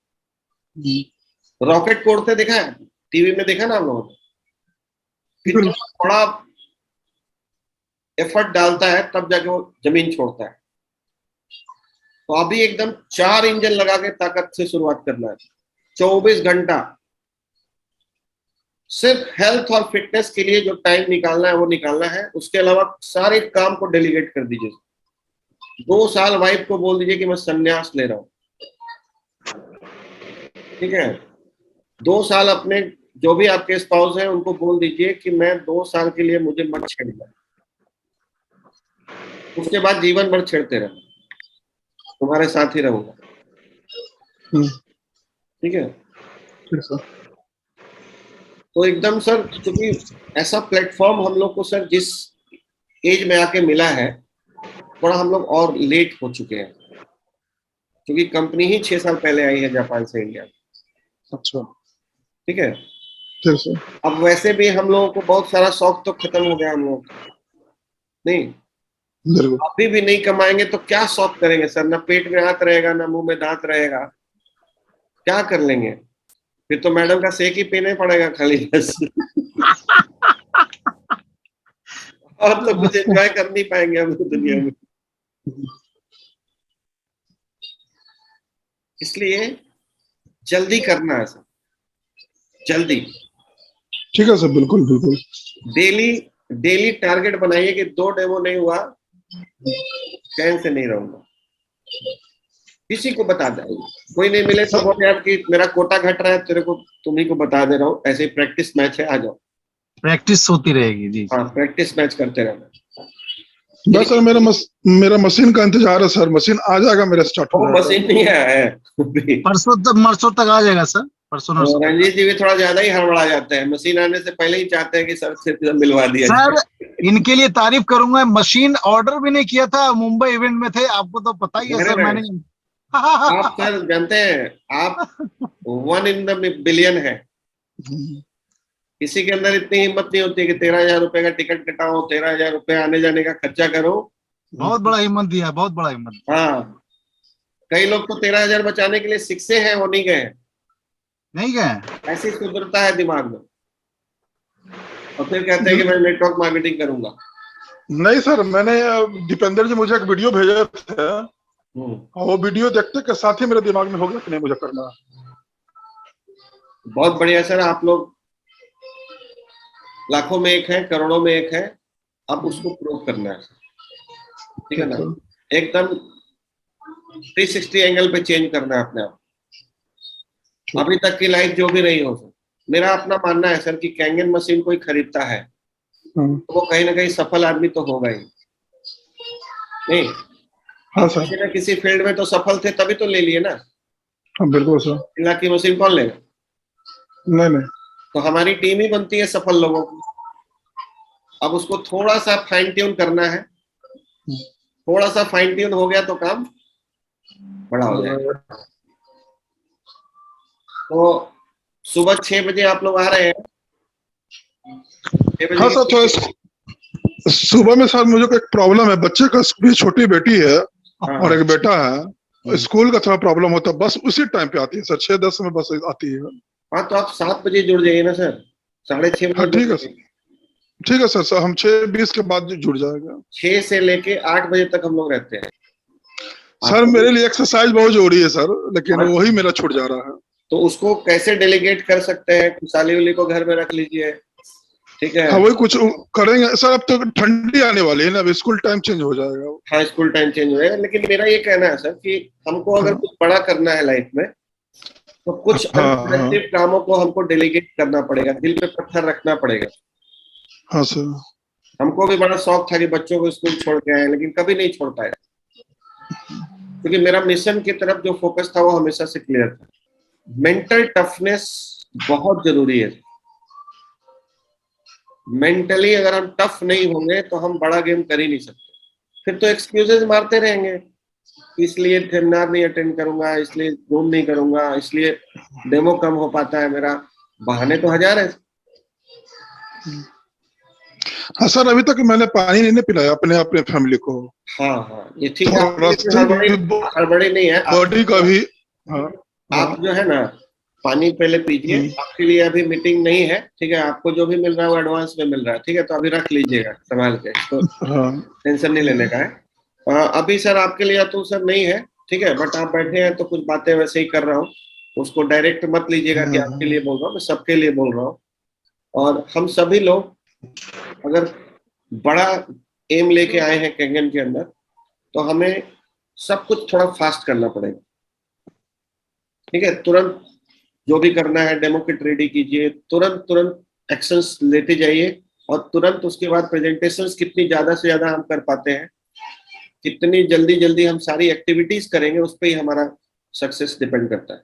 रॉकेट को उड़ते देखा है, टीवी में देखा ना हम लोगों ने, कितना बड़ा एफर्ट डालता है तब जाके वो जमीन छोड़ता है। तो अभी एकदम 4 इंजन लगा के ताकत से शुरुआत करना है, 24 घंटा सिर्फ हेल्थ और फिटनेस के लिए जो टाइम निकालना है वो निकालना है, उसके अलावा सारे काम को डेलीगेट कर दीजिए। 2 साल वाइफ को बोल दीजिए कि मैं संन्यास ले रहा हूं, ठीक है। 2 साल अपने जो भी आपके स्पाउस हैं उनको बोल दीजिए कि मैं 2 साल के लिए मुझे मत छेड़ना, उसके बाद जीवन भर छेड़ते रहना, तुम्हारे साथ ही रहूंगा, ठीक है। तो एकदम सर, क्योंकि ऐसा प्लेटफॉर्म हम लोग को सर जिस एज में आके मिला है, थोड़ा हम लोग और लेट हो चुके हैं, क्योंकि कंपनी ही 6 साल पहले आई है जापान से इंडिया। अच्छा, ठीक है। ठीक सर। अब वैसे भी हम लोगों को बहुत सारा शौक तो खत्म हो गया हम लोग, नहीं अभी भी नहीं कमाएंगे तो क्या शौक करेंगे सर, ना पेट में हाथ रहेगा ना मुंह में दांत रहेगा, क्या कर लेंगे फिर, तो मैडम का सेक ही पीने पड़ेगा खाली बस और तो कुछ एंजॉय कर नहीं पाएंगे हम दुनिया में। इसलिए जल्दी करना है सर, जल्दी। ठीक है सर, बिल्कुल बिल्कुल। डेली टारगेट बनाइए कि 2 डेमो नहीं हुआ चैन से नहीं रहूंगा, किसी को बता दें, कोई नहीं मिले तो बोले यार कि मेरा कोटा घट रहा है, तेरे को तुम्ही को बता दे रहा हूँ, ऐसे प्रैक्टिस मैच है, आ जाओ, प्रैक्टिस होती रहेगी जी। हाँ प्रैक्टिस मैच करते रहना। बस सर मेरा मशीन का इंतजार है सर, मशीन आ जाएगा मेरा, स्टार्ट हो मशीन नहीं आया है परसों तक आ जाएगा सर, परसों नरसों। रंजीत जी भी थोड़ा ज्यादा ही हड़बड़ा जाते हैं, मशीन आने से पहले ही चाहते हैं कि सर से मिलवा दिया सर। इनके लिए तारीफ करूंगा, मशीन ऑर्डर भी नहीं किया था, मुंबई इवेंट में थे, आपको तो पता ही है सर। मैंने आप सर जानते हैं, आप 1 in the billion है, किसी के अंदर इतनी हिम्मत नहीं होती कि 13,000 रुपए का टिकट कटाओ, 13,000 रुपए आने जाने का खर्चा करो। बहुत बड़ा हिम्मत दिया, बहुत बड़ा हिम्मत। हाँ, कई लोग तो 13,000 बचाने के लिए शिक्षे हैं, वो नहीं गए, ऐसी सुंदरता है दिमाग में, और फिर कहते हैं कि मैं नेटवर्क मार्केटिंग करूंगा। नहीं सर, मैंने दीपेंद्र जी मुझे एक वीडियो भेजे थे, वो वीडियो देखते के साथ ही मेरे दिमाग में हो गया कि नहीं मुझे करना। बहुत बढ़िया सर, आप लोग लाखों में एक है, करोड़ों में एक है, अब उसको प्रूव करना है, ठीक है ना, एकदम 360 एंगल पे चेंज करना है अपने आप। अभी तक की लाइफ जो भी रही हो सर, मेरा अपना मानना है सर कि कैंगन मशीन कोई खरीदता है तो वो कहीं ना कहीं सफल आदमी तो होगा ही नहीं। हाँ सर, किसी न किसी फील्ड में तो सफल थे तभी तो ले लिए ना। हाँ बिल्कुल सर। 1 लाख की मशीन कौन लेगा? नहीं, तो हमारी टीम ही बनती है सफल लोगों की। अब उसको थोड़ा सा फाइन ट्यून करना है, थोड़ा सा फाइन ट्यून हो गया तो काम बड़ा हो जाएगा। तो सुबह 6 बजे आप लोग आ रहे हैं? 6 बजे हाँ सर, सुबह में सर मुझे एक प्रॉब्लम है, बच्चे का भी छोटी बेटी है हाँ और एक बेटा है, स्कूल का थोड़ा प्रॉब्लम होता है, बस उसी टाइम पे आती है सर, 6:10 में बस आती है। हाँ, तो आप 7 बजे जुड़ जाइए ना सर, 6:30 हाँ बजे ठीक है सर, ठीक है सर, हम 6:20 के बाद जुड़ जाएगा। 6 से लेके 8 बजे तक हम लोग रहते हैं। सर मेरे लिए एक्सरसाइज बहुत जरूरी है सर, लेकिन हाँ, वही मेरा छूट जा रहा है। तो उसको कैसे डेलीगेट कर सकते हैं, खुशहाली उली को घर में रख लीजिए, ठीक है। हाँ वही कुछ करेंगे सर, अब तो ठंडी आने वाली है ना, अब स्कूल टाइम चेंज हो जाएगा। हाँ, स्कूल टाइम चेंज होएगा, लेकिन मेरा ये कहना है सर कि हमको अगर हाँ कुछ बड़ा करना है लाइफ में, तो कुछ हाँ अनप्रोडक्टिव कामों को हमको डेलीगेट करना पड़ेगा, दिल पे पत्थर रखना पड़ेगा। हाँ सर। हमको भी बड़ा शौक था कि बच्चों को स्कूल छोड़ के आए, लेकिन कभी नहीं छोड़ पाया, क्योंकि मेरा मिशन की तरफ जो फोकस था वो हमेशा से क्लियर था। मेंटल टफनेस बहुत जरूरी है। मेंटली अगर हम टफ नहीं होंगे तो हम बड़ा गेम कर ही नहीं सकते। फिर तो एक्सक्यूजेस मारते रहेंगे, इसलिए सेमिनार नहीं अटेंड करूंगा, इसलिए जूम नहीं करूंगा, इसलिए डेमो कम हो पाता है मेरा। बहाने तो हजार है। हाँ सर, अभी तक मैंने पानी नहीं पिलाया अपने अपने फैमिली को। हाँ हाँ, ये ठीक है, थोड़ा हड़बड़ी नहीं है। बॉडी का भी। हाँ आप जो है ना, पानी पहले पीजिए। आपके लिए अभी मीटिंग नहीं है, ठीक है, आपको जो भी मिल रहा है वो एडवांस में मिल रहा है, ठीक है, तो अभी रख लीजिएगा संभाल के, तो टेंशन नहीं लेने का है। अभी सर आपके लिए तो सर नहीं है, ठीक है, बट आप बैठे हैं तो कुछ बातें वैसे ही कर रहा हूँ, उसको डायरेक्ट मत लीजिएगा कि आपके लिए बोल रहा हूँ, मैं सबके लिए बोल रहा हूँ। और हम सभी लोग अगर बड़ा एम लेके आए हैं कैंगन के अंदर, तो हमें सब कुछ थोड़ा फास्ट करना पड़ेगा, ठीक है। तुरंत जो भी करना है, डेमो किट रेडी कीजिए, तुरंत तुरंत एक्शंस लेते जाइए, और तुरंत उसके बाद प्रेजेंटेशंस कितनी ज्यादा से ज्यादा हम कर पाते हैं, कितनी जल्दी जल्दी हम सारी एक्टिविटीज करेंगे, उस पर ही हमारा सक्सेस डिपेंड करता है।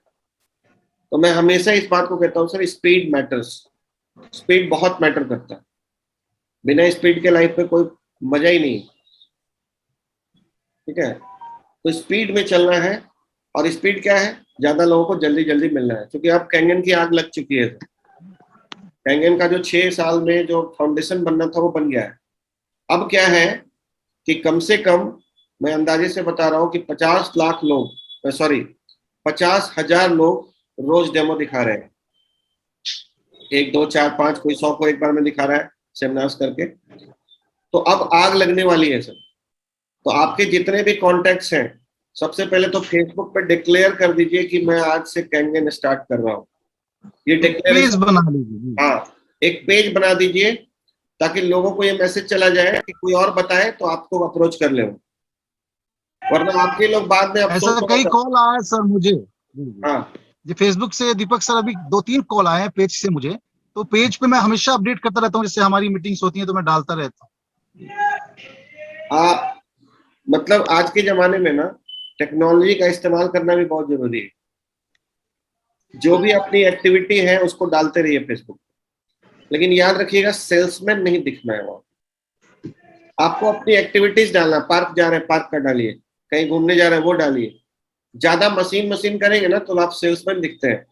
तो मैं हमेशा इस बात को कहता हूँ सर, स्पीड मैटर्स, स्पीड बहुत मैटर करता है। बिना स्पीड के लाइफ में कोई मजा ही नहीं, ठीक है। तो स्पीड में चलना है, और स्पीड क्या है, ज्यादा लोगों को जल्दी जल्दी मिलना है, क्योंकि अब कैंगन की आग लग चुकी है। कैंगन का जो 6 साल में जो फाउंडेशन बनना था वो बन गया है। अब क्या है कि कम से कम मैं अंदाजे से बता रहा हूं कि 50 लाख लोग, सॉरी 50,000 लोग रोज डेमो दिखा रहे हैं। 1 2 4 5 कोई 100 को एक बार में दिखा रहा है सेमिनार्स करके। तो अब आग लगने वाली है सर। तो आपके जितने भी कॉन्टेक्ट्स हैं, सबसे पहले तो फेसबुक पे डिक्लेयर कर दीजिए कि मैं आज से कैंगन स्टार्ट कर रहा हूँ। ये डिक्लेरेशन बना लीजिए। हाँ, एक पेज बना दीजिए, ताकि लोगों को ये मैसेज चला जाए कि कोई और बताए तो आपको अप्रोच कर ले, वरना आपके लोग बाद में ऐसा कई कॉल आए सर मुझे। हाँ, जी फेसबुक से दीपक सर अभी 2-3 कॉल आए हैं पेज से मुझे, तो पेज पे मैं हमेशा अपडेट करता रहता हूँ, जैसे हमारी मीटिंग्स होती हैं तो मैं डालता रहता हूँ। मतलब आज के जमाने में ना टेक्नोलॉजी का इस्तेमाल करना भी बहुत जरूरी है। जो भी अपनी एक्टिविटी है उसको डालते रहिए फेसबुक, लेकिन याद रखिएगा सेल्समैन नहीं दिखना है वहां। आपको अपनी एक्टिविटीज डालना, पार्क जा रहे हैं पार्क का डालिए, कहीं घूमने जा रहे हैं वो डालिए। ज्यादा मशीन करेंगे ना तो आप सेल्समैन दिखते हैं,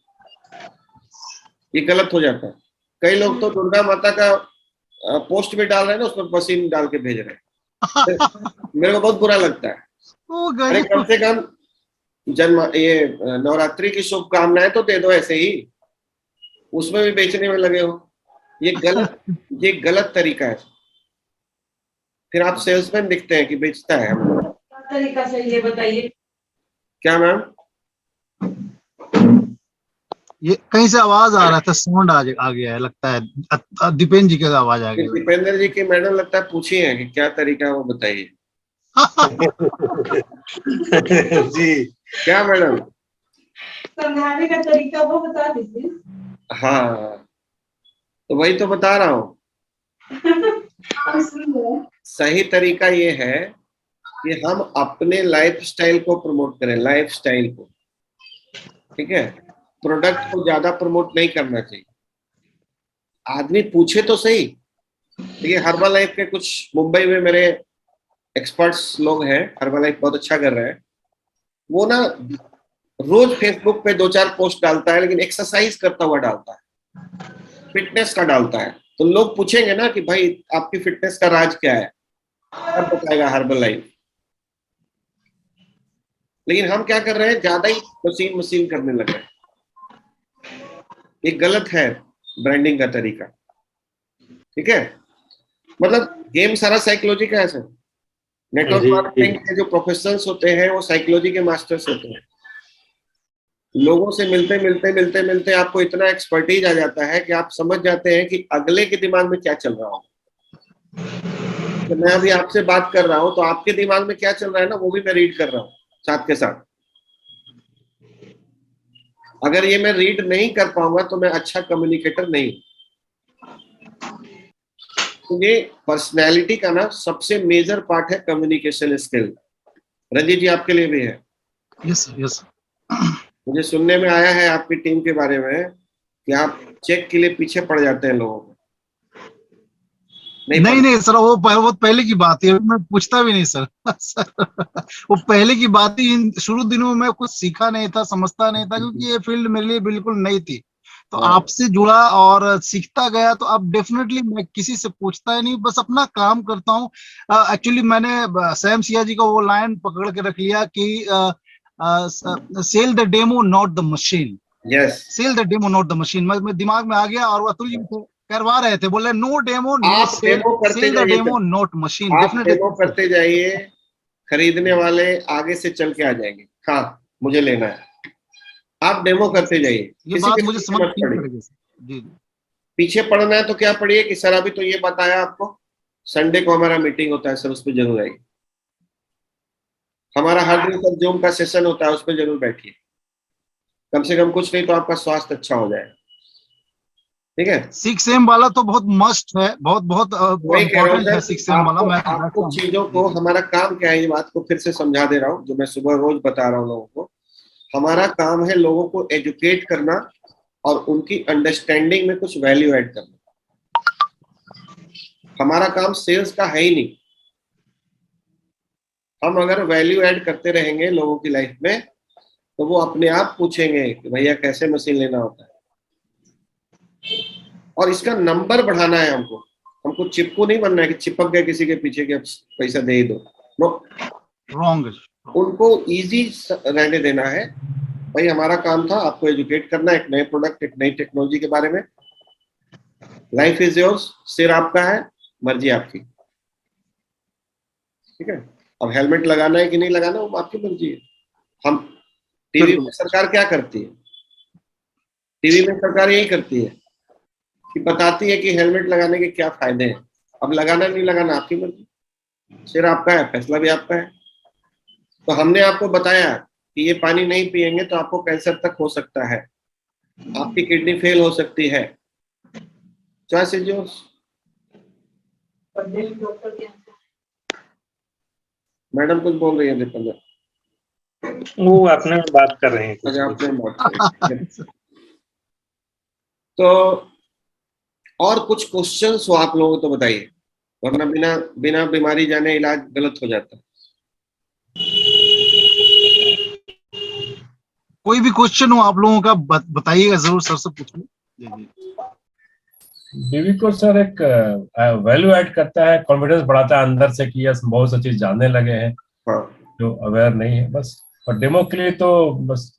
ये गलत हो जाता है। कई लोग तो दुर्गा माता का पोस्ट भी डाल रहे हैं ना, उसमें मशीन डाल के भेज रहे हैं। मेरे को बहुत बुरा लगता है। अरे कम से कम ये नवरात्रि की शुभकामनाएं तो दे दो ऐसे ही, उसमें भी बेचने में लगे हो। ये गलत तरीका है। फिर आप सेल्समैन दिखते हैं कि बेचता है। तरीका से ये बताइए। क्या मैम? ये कहीं से आवाज आ रहा था, साउंड आ गया है लगता है, दीपेंद्र जी की आवाज आ गई। दीपेंद्र जी की मैडम लगता है पूछी है कि क्या तरीका है वो बताइए। जी क्या मैडम? समझाने का तरीका वो बता दीजिए। हाँ, तो वही तो बता रहा हूँ। सही तरीका ये है कि हम अपने लाइफस्टाइल को प्रमोट करें, लाइफस्टाइल को, ठीक है। प्रोडक्ट को ज्यादा प्रमोट नहीं करना चाहिए। आदमी पूछे तो सही। देखिए हर्बल लाइफ के कुछ मुंबई में मेरे एक्सपर्ट्स लोग हैं, हर्बल लाइफ बहुत अच्छा कर रहे हैं। वो ना रोज फेसबुक पे 2-4 पोस्ट डालता है, लेकिन एक्सरसाइज करता हुआ डालता है, फिटनेस का डालता है, तो लोग पूछेंगे ना कि भाई आपकी फिटनेस का राज क्या है, तब बताएगा हर्बल लाइफ। लेकिन हम क्या कर रहे हैं, ज्यादा ही मशीन मशीन करने लग रहे हैं। ये गलत है ब्रांडिंग का तरीका, ठीक है। मतलब गेम सारा साइकोलॉजी का है सर। नेटवर्क मार्केटिंग के जो प्रोफेशनल्स होते हैं वो साइकोलॉजी के मास्टर्स होते हैं। लोगों से मिलते मिलते मिलते मिलते आपको इतना एक्सपर्टीज आ जाता है कि आप समझ जाते हैं कि अगले के दिमाग में क्या चल रहा हो। तो मैं अभी आपसे बात कर रहा हूं तो आपके दिमाग में क्या चल रहा है ना, वो भी मैं रीड कर रहा हूँ साथ के साथ। अगर ये मैं रीड नहीं कर पाऊंगा तो मैं अच्छा कम्युनिकेटर नहीं हूं। तो ये पर्सनैलिटी का ना सबसे मेजर पार्ट है कम्युनिकेशन स्किल। रंजीत जी आपके लिए भी है। Yes yes. मुझे सुनने में आया है आपकी टीम के बारे में कि आप चेक के लिए पीछे पड़ जाते हैं लोगों को। नहीं सर, वो पहले की बात है, मैं पूछता भी नहीं सर। वो पहले की बात ही। शुरू दिनों में कुछ सीखा नहीं था, समझता नहीं था, क्योंकि ये फील्ड मेरे लिए बिल्कुल नई थी। तो आपसे जुड़ा और सीखता गया, तो अब डेफिनेटली मैं किसी से पूछता ही नहीं, बस अपना काम करता हूँ। एक्चुअली मैंने सैम सिया जी का वो लाइन पकड़ के रख लिया कि sell the demo not the machine. Yes, sell the demo not the machine. मैं दिमाग में आ गया, और अतुल जी करवा रहे थे, बोले no demo no sale, sell the demo not machine. आप डेमो करते जाइए, खरीदने वाले आगे से चल के आ जाएंगे। हाँ मुझे लेना है, आप डेमो करते जाइए। ये बात मुझे समझ पड़ेगी। जी, पीछे पड़ना है तो क्या पढ़िए कि सर अभी तो ये बताया आपको, संडे को हमारा मीटिंग होता है सर, उस पर जरूर आइए। हमारा हर दिन का जूम का सेशन होता है, उस पर जरूर बैठिए। कम से कम कुछ नहीं तो आपका स्वास्थ्य अच्छा हो जाएगा, ठीक है। 6 वाला तो बहुत मस्ट है, बहुत बहुत इम्पोर्टेंट है 6 वाला। मैं आपको चीजों को, हमारा काम क्या है, ये बात को फिर से समझा दे रहा हूँ जो मैं सुबह रोज बता रहा हूँ लोगों को। हमारा काम है लोगों को एजुकेट करना और उनकी अंडरस्टैंडिंग में कुछ वैल्यू ऐड करना। हमारा काम सेल्स का है ही नहीं। हम अगर वैल्यू ऐड करते रहेंगे लोगों की लाइफ में तो वो अपने आप पूछेंगे कि भैया कैसे मशीन लेना होता है। और इसका नंबर बढ़ाना है हमको। हमको चिपकू नहीं बनना है कि चिपक गए किसी के पीछे कि अब पैसा दे ही दो। No, wrong. उनको इजी रहने देना है। भाई हमारा काम था आपको एजुकेट करना, एक नए प्रोडक्ट, एक नई टेक्नोलॉजी के बारे में। लाइफ इज योर्स, सिर आपका है, मर्जी आपकी, ठीक है। अब हेलमेट लगाना है कि नहीं लगाना वो आपकी मर्जी है। हम टीवी में सरकार क्या करती है, टीवी में सरकार यही करती है कि बताती है कि हेलमेट लगाने के क्या फायदे हैं। अब लगाना नहीं लगाना आपकी मर्जी, सिर आपका है, फैसला भी आपका है। तो हमने आपको बताया कि ये पानी नहीं पिएंगे तो आपको कैंसर तक हो सकता है, आपकी किडनी फेल हो सकती है। Choice is yours. मैडम कुछ बोल रही है दीपंकर, वो अपने में बात कर रहे हैं कुछ। अपने बात तो और कुछ क्वेश्चंस हो आप लोगों को तो बताइए, वरना बिना बिना बीमारी जाने इलाज गलत हो जाता है। कोई भी क्वेश्चन हो आप लोगों का बताइएगा जरूर, सर से पूछिए। बीवी को सर एक वैल्यू ऐड करता है, कॉन्फिडेंस बढ़ाता है अंदर से कि यस बहुत सी चीज जानने लगे हैं जो अवेयर नहीं है बस। और डेमो के लिए तो बस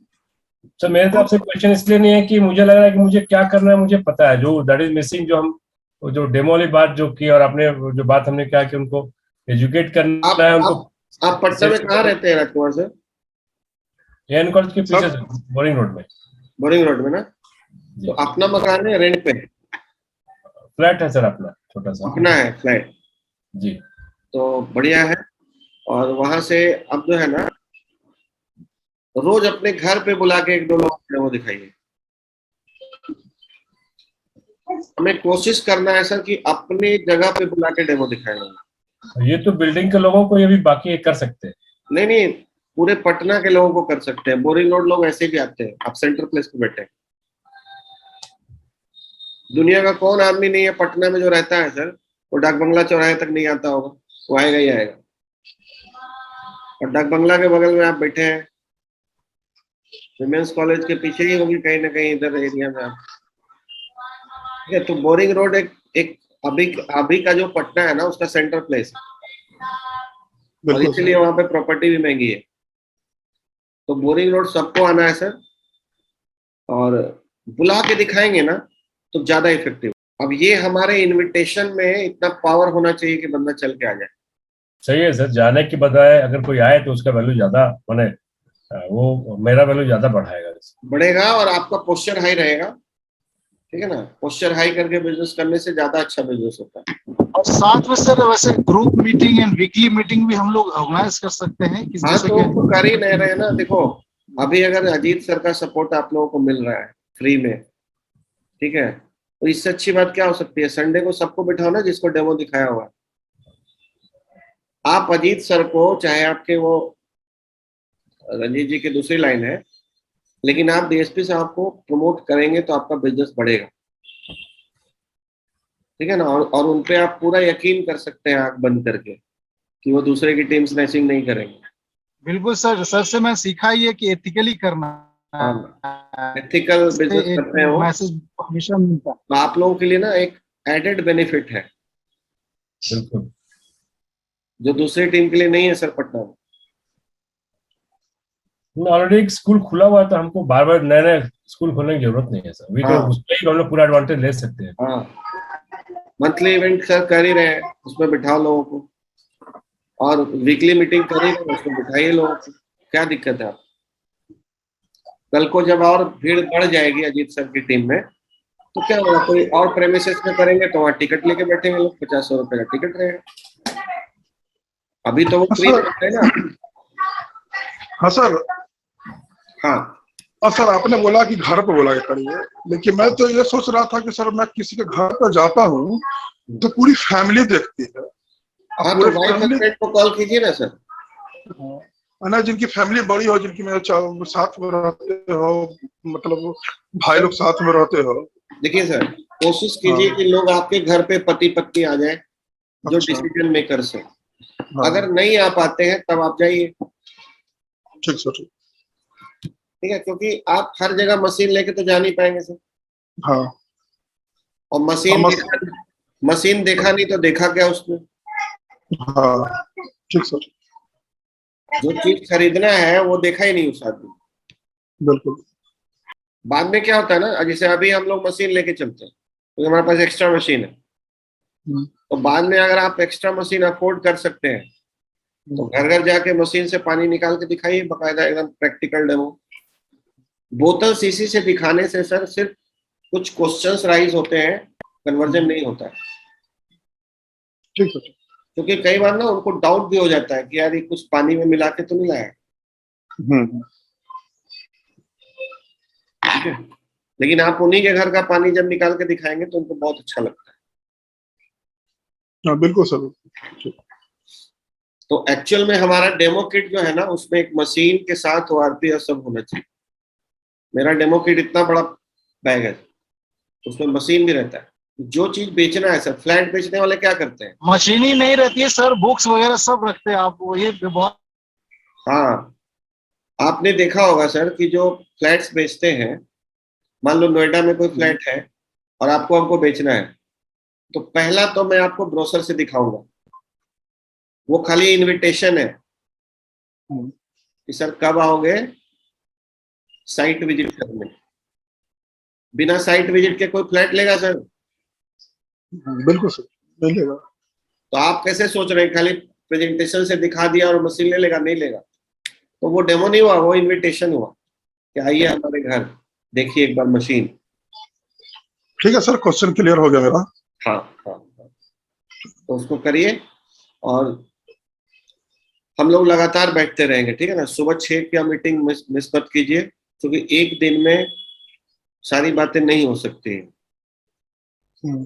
सर मेरे तरफ से क्वेश्चन इसलिए नहीं है कि मुझे लग रहा है कि मुझे क्या करना है मुझे पता है, जो दैट इज मिसिंग। जो हम जो डेमो वाली बात जो की और आपने जो बात हमने कहा कि उनको एजुकेट करना है उनको। आप पटना में कहाँ रहते हैं राजकुमार सर? एन कॉलेज के पीछे बोरिंग रोड में। बोरिंग रोड में ना? तो अपना मकान है रेंट पे? फ्लैट है सर अपना, छोटा सा अपना है फ्लैट जी। तो बढ़िया है। और वहां से अब जो है ना रोज अपने घर पे बुला के 1-2 लोग डेमो दिखाइए। हमें कोशिश करना है सर कि अपने जगह पे बुला के डेमो दिखाएंगे। ये तो बिल्डिंग के लोगों को ये भी बाकी कर सकते हैं। नहीं पूरे पटना के लोगों को कर सकते हैं। बोरिंग रोड लोग ऐसे भी आते हैं, आप सेंटर प्लेस पे बैठे। दुनिया का कौन आदमी नहीं है पटना में जो रहता है सर, वो डाक बंगला चौराहे तक नहीं आता होगा, वो आएगा ही आएगा। और डाक बंगला के बगल में आप बैठे हैं, विमेंस कॉलेज के पीछे ही होगी कहीं ना कहीं इधर एरिया में आप। ठीक है, तो बोरिंग रोड एक अभी का जो पटना है ना, उसका सेंटर प्लेस है, और बिल्कुल इसलिए वहां पे प्रॉपर्टी भी महंगी है। तो बोरिंग रोड सबको आना है सर, और बुला के दिखाएंगे ना तो ज्यादा इफेक्टिव। अब ये हमारे इनविटेशन में इतना पावर होना चाहिए कि बंदा चल के आ जाए। सही है सर, जाने की बजाय अगर कोई आए तो उसका वैल्यू ज्यादा माने वो मेरा वैल्यू ज्यादा बढ़ाएगा। बढ़ेगा और आपका पोस्चर हाई रहेगा, ठीक है ना। पोस्चर हाई करके बिजनेस करने से ज्यादा अच्छा बिजनेस होता है। और साथ में सर वैसे group meeting and weekly meeting भी हम लोग ऑर्गेनाइज कर सकते हैं कि हाँ, जैसे तो कि वो कर ही नहीं रहे ना। देखो, अभी अगर अजीत सर का सपोर्ट आप लोगों को मिल रहा है फ्री में, ठीक है, तो इससे अच्छी बात क्या हो सकती है। संडे को सबको बिठाओ ना जिसको डेमो दिखाया हुआ है। आप अजीत सर को, चाहे आपके वो रंजीत जी की दूसरी लाइन है, लेकिन आप डीएसपी साहब को प्रमोट करेंगे तो आपका बिजनेस बढ़ेगा, ठीक है ना। और उनपे आप पूरा यकीन कर सकते हैं आंख बंद करके कि वो दूसरे की टीम स्नैचिंग नहीं करेंगे। बिल्कुल सर, सर से मैं सीखा ही है कि एथिकली करना हाँ, एथिकल बिजनेस एक करते हैं वो। मैसेज हमेशा मिलता है। तो आप लोगों के लिए ना एक एडेड बेनिफिट है बिल्कुल, जो दूसरी टीम के लिए नहीं है सर पटना में। ऑलरेडी एक स्कूल खुला हुआ है तो हमको बार बार नए नए स्कूल खोलने की जरूरत नहीं है सर। वी हाँ, उसमें ही हम लोग पूरा एडवांटेज ले सकते हैं। हाँ, मंथली इवेंट सर कर ही रहे हैं, उसमें बिठाओ लोगों को, और वीकली मीटिंग कर ही रहे हैं, उसमें बिठाइए लोगों को। क्या दिक्कत है आप? कल को जब और भीड़ बढ़ जाएगी अजीत सर की टीम में, तो क्या होगा, कोई और प्रेमिसेस में करेंगे तो वहाँ टिकट लेके बैठेंगे लोग, 50-100 रुपए का टिकट रहेगा। अभी तो वो फ्री में है ना। हाँ सर। हाँ, और सर आपने बोला कि घर पे बोला के करिए, लेकिन मैं तो ये सोच रहा था कि सर मैं किसी के घर पर जाता हूँ तो पूरी फैमिली देखती है। हाँ, तो वाइफ हस्बैंड को कॉल कीजिए ना सर। ना, जिनकी फैमिली बड़ी हो, जिनकी मेरे साथ में रहते हो, मतलब भाई लोग साथ में रहते हो। देखिए सर, कोशिश कीजिए कि लोग आपके घर पे पति पत्नी आ जाए जो अच्छा। डिसीजन मेकर से। हाँ। अगर नहीं आ पाते हैं तब आप जाइए। ठीक सर। ठीक है, क्योंकि आप हर जगह मशीन लेके तो जा नहीं पाएंगे सर। हाँ। और मशीन देखा नहीं तो देखा क्या उसमें। हाँ ठीक सर। जो चीज खरीदना है वो देखा ही नहीं उस आदमी। बिल्कुल। बाद में क्या होता है ना, जैसे अभी हम लोग मशीन लेके चलते हैं तो हमारे पास एक्स्ट्रा मशीन है, तो बाद में अगर आप एक्स्ट्रा मशीन अफोर्ड कर सकते हैं तो घर घर जाके मशीन से पानी निकाल के दिखाइए, बकायदा एकदम प्रैक्टिकल डेमो। बोतल सीसी से दिखाने से सर सिर्फ कुछ क्वेश्चंस राइज होते हैं, कन्वर्जन नहीं होता है। ठीक है। क्योंकि कई बार ना उनको डाउट भी हो जाता है कि यार ये कुछ पानी में मिला के तो नहीं लाया। ठीक है, लेकिन आप उन्हीं के घर का पानी जब निकाल के दिखाएंगे तो उनको बहुत अच्छा लगता है। हाँ बिल्कुल सर। तो एक्चुअल में हमारा डेमो किट जो है ना, उसमें एक मशीन के साथ ओआरपी और सब होना चाहिए। मेरा डेमो किट इतना बड़ा बैग है, उसमें मशीन भी रहता है। जो चीज बेचना है सर, फ्लैट बेचने वाले क्या करते हैं, मशीन ही नहीं रहती है सर, बुक्स वगैरह सब रखते हैं आप, वो ये बहुत। हाँ, आपने देखा होगा सर कि जो फ्लैट्स बेचते हैं, मान लो नोएडा में कोई फ्लैट है और आपको हमको बेचना है, तो पहला तो मैं आपको ब्रोशर से दिखाऊंगा, वो खाली इनविटेशन है कि सर कब आओगे साइट विजिट करने। बिना साइट विजिट के कोई फ्लैट लेगा सर? बिल्कुल सर, नहीं लेगा। तो आप कैसे सोच रहे हैं खाली प्रेजेंटेशन से दिखा दिया और मशीन ले लेगा? नहीं लेगा। तो वो डेमो नहीं हुआ, वो इनविटेशन हुआ कि आइए हमारे घर देखिए एक बार मशीन। ठीक है सर, क्वेश्चन क्लियर हो गया मेरा। हाँ, हाँ, हाँ। तो उसको करिए, और हम लोग लगातार बैठते रहेंगे, ठीक है ना। सुबह 6 की मीटिंग मिस मत कीजिए, क्योंकि एक दिन में सारी बातें नहीं हो सकती हैं।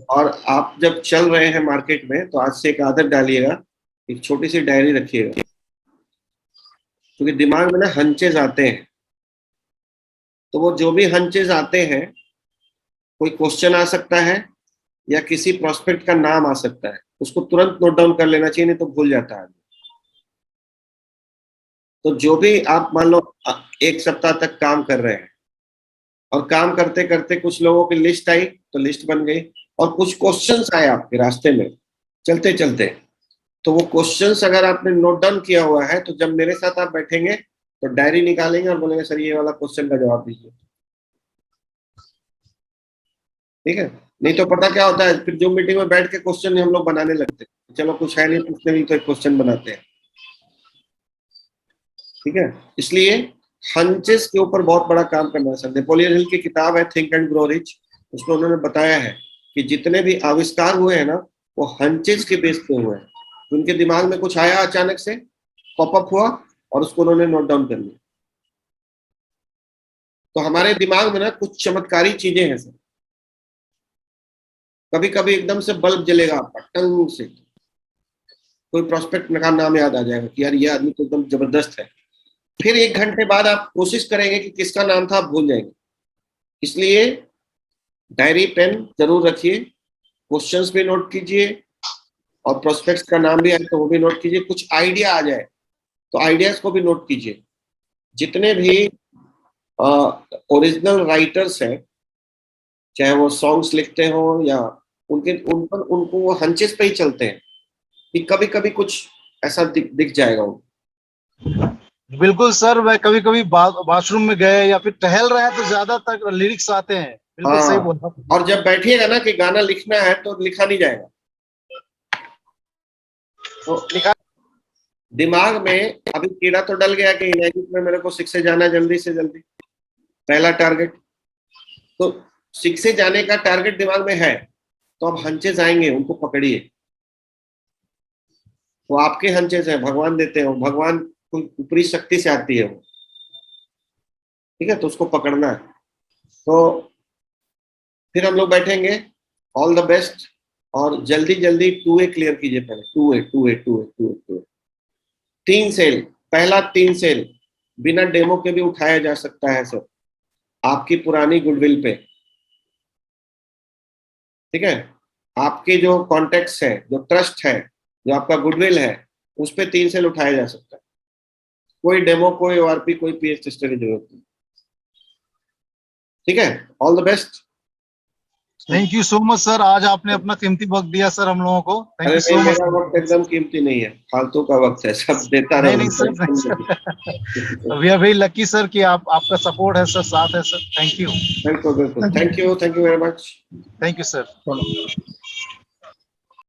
और आप जब चल रहे हैं मार्केट में तो आज से एक आदत डालिएगा, एक छोटी सी डायरी रखिएगा, क्योंकि दिमाग में ना हंचेज आते हैं। तो वो जो भी हंचेज आते हैं, कोई क्वेश्चन आ सकता है या किसी प्रोस्पेक्ट का नाम आ सकता है, उसको तुरंत नोट डाउन कर लेना चाहिए, नहीं तो भूल जाता है। तो जो भी आप मान लो 1 सप्ताह तक काम कर रहे हैं और काम करते करते कुछ लोगों की लिस्ट आई तो लिस्ट बन गई, और कुछ क्वेश्चंस आए आपके रास्ते में चलते चलते, तो वो क्वेश्चंस अगर आपने नोट डाउन किया हुआ है तो जब मेरे साथ आप बैठेंगे तो डायरी निकालेंगे और बोलेंगे सर ये वाला क्वेश्चन का जवाब दीजिए, ठीक है। नहीं तो पता क्या होता है, फिर जो मीटिंग में बैठ के क्वेश्चन हम लोग बनाने लगते हैं, चलो कुछ है नहीं पूछते नहीं तो एक क्वेश्चन बनाते हैं, ठीक है। इसलिए हंचेस के ऊपर बहुत बड़ा काम करना है सर। नेपोलियन हिल की किताब है थिंक एंड ग्रो रिच, उसमें उन्होंने बताया है कि जितने भी आविष्कार हुए हैं ना वो हंचेस के बेस पे हुए हैं। उनके दिमाग में कुछ आया अचानक से, पॉपअप हुआ और उसको उन्होंने नोट डाउन कर लिया। तो हमारे दिमाग में ना कुछ चमत्कारी चीजें हैं सर। कभी कभी एकदम से बल्ब जलेगा आपका टंग से, कोई प्रोस्पेक्ट का नाम याद आ जाएगा कि यार ये आदमी तो एकदम जबरदस्त है। फिर 1 घंटे बाद आप कोशिश करेंगे कि किसका नाम था, आप भूल जाएंगे। इसलिए डायरी पेन जरूर रखिए, क्वेश्चंस भी नोट कीजिए, और प्रोस्पेक्ट्स का नाम भी आए तो वो भी नोट कीजिए। कुछ आइडिया आ जाए तो आइडियाज को भी नोट कीजिए। जितने भी ओरिजिनल राइटर्स हैं, चाहे वो सॉन्ग्स लिखते हो या उनको वो हंचेस पे ही चलते हैं कि कभी कभी कुछ ऐसा दिख जाएगा उनको। बिल्कुल सर, मैं कभी कभी बाथरूम में गए या फिर टहल रहे हैं तो ज्यादातर लिरिक्स आते हैं। बिल्कुल सही बोला। और जब बैठिएगा ना कि गाना लिखना है तो लिखा नहीं जाएगा, तो लिखा दिमाग में अभी कीड़ा तो डल गया कि इनएडिट में मेरे को 6 से जाना जल्दी से जल्दी, पहला टारगेट। तो 6 से जाने का टारगेट दिमाग में है तो अब हंचेस आएंगे, उनको पकड़िए। वो आपके हंचेस हैं, भगवान देते हैं, भगवान कोई ऊपरी शक्ति से आती है वो, ठीक है। तो उसको पकड़ना है। तो फिर हम लोग बैठेंगे, ऑल द बेस्ट, और जल्दी जल्दी 2A क्लियर कीजिए पहले। 2A 3 सेल, पहला 3 सेल बिना डेमो के भी उठाया जा सकता है सर, आपकी पुरानी गुडविल पे, ठीक है। आपके जो कॉन्टेक्ट्स है, जो ट्रस्ट है, जो आपका गुडविल है, उस पे 3 सेल उठाया जा सकता है। कोई डेमो, कोई ORP, कोई PS टेस्टर की जरूरत नहीं, ठीक है। All the best. Thank you so much sir, आज आपने अपना कीमती वक्त दिया सर हम लोगों को। Thank you so much. मेरा वक्त एकदम कीमती नहीं है, फालतू का वक्त है, सब देता नहीं रहूं। नहीं sir, we are very lucky sir कि आपका सपोर्ट है सर, साथ है सर। Thank you. बिल्कुल बिल्कुल, thank you very much. Thank you sir.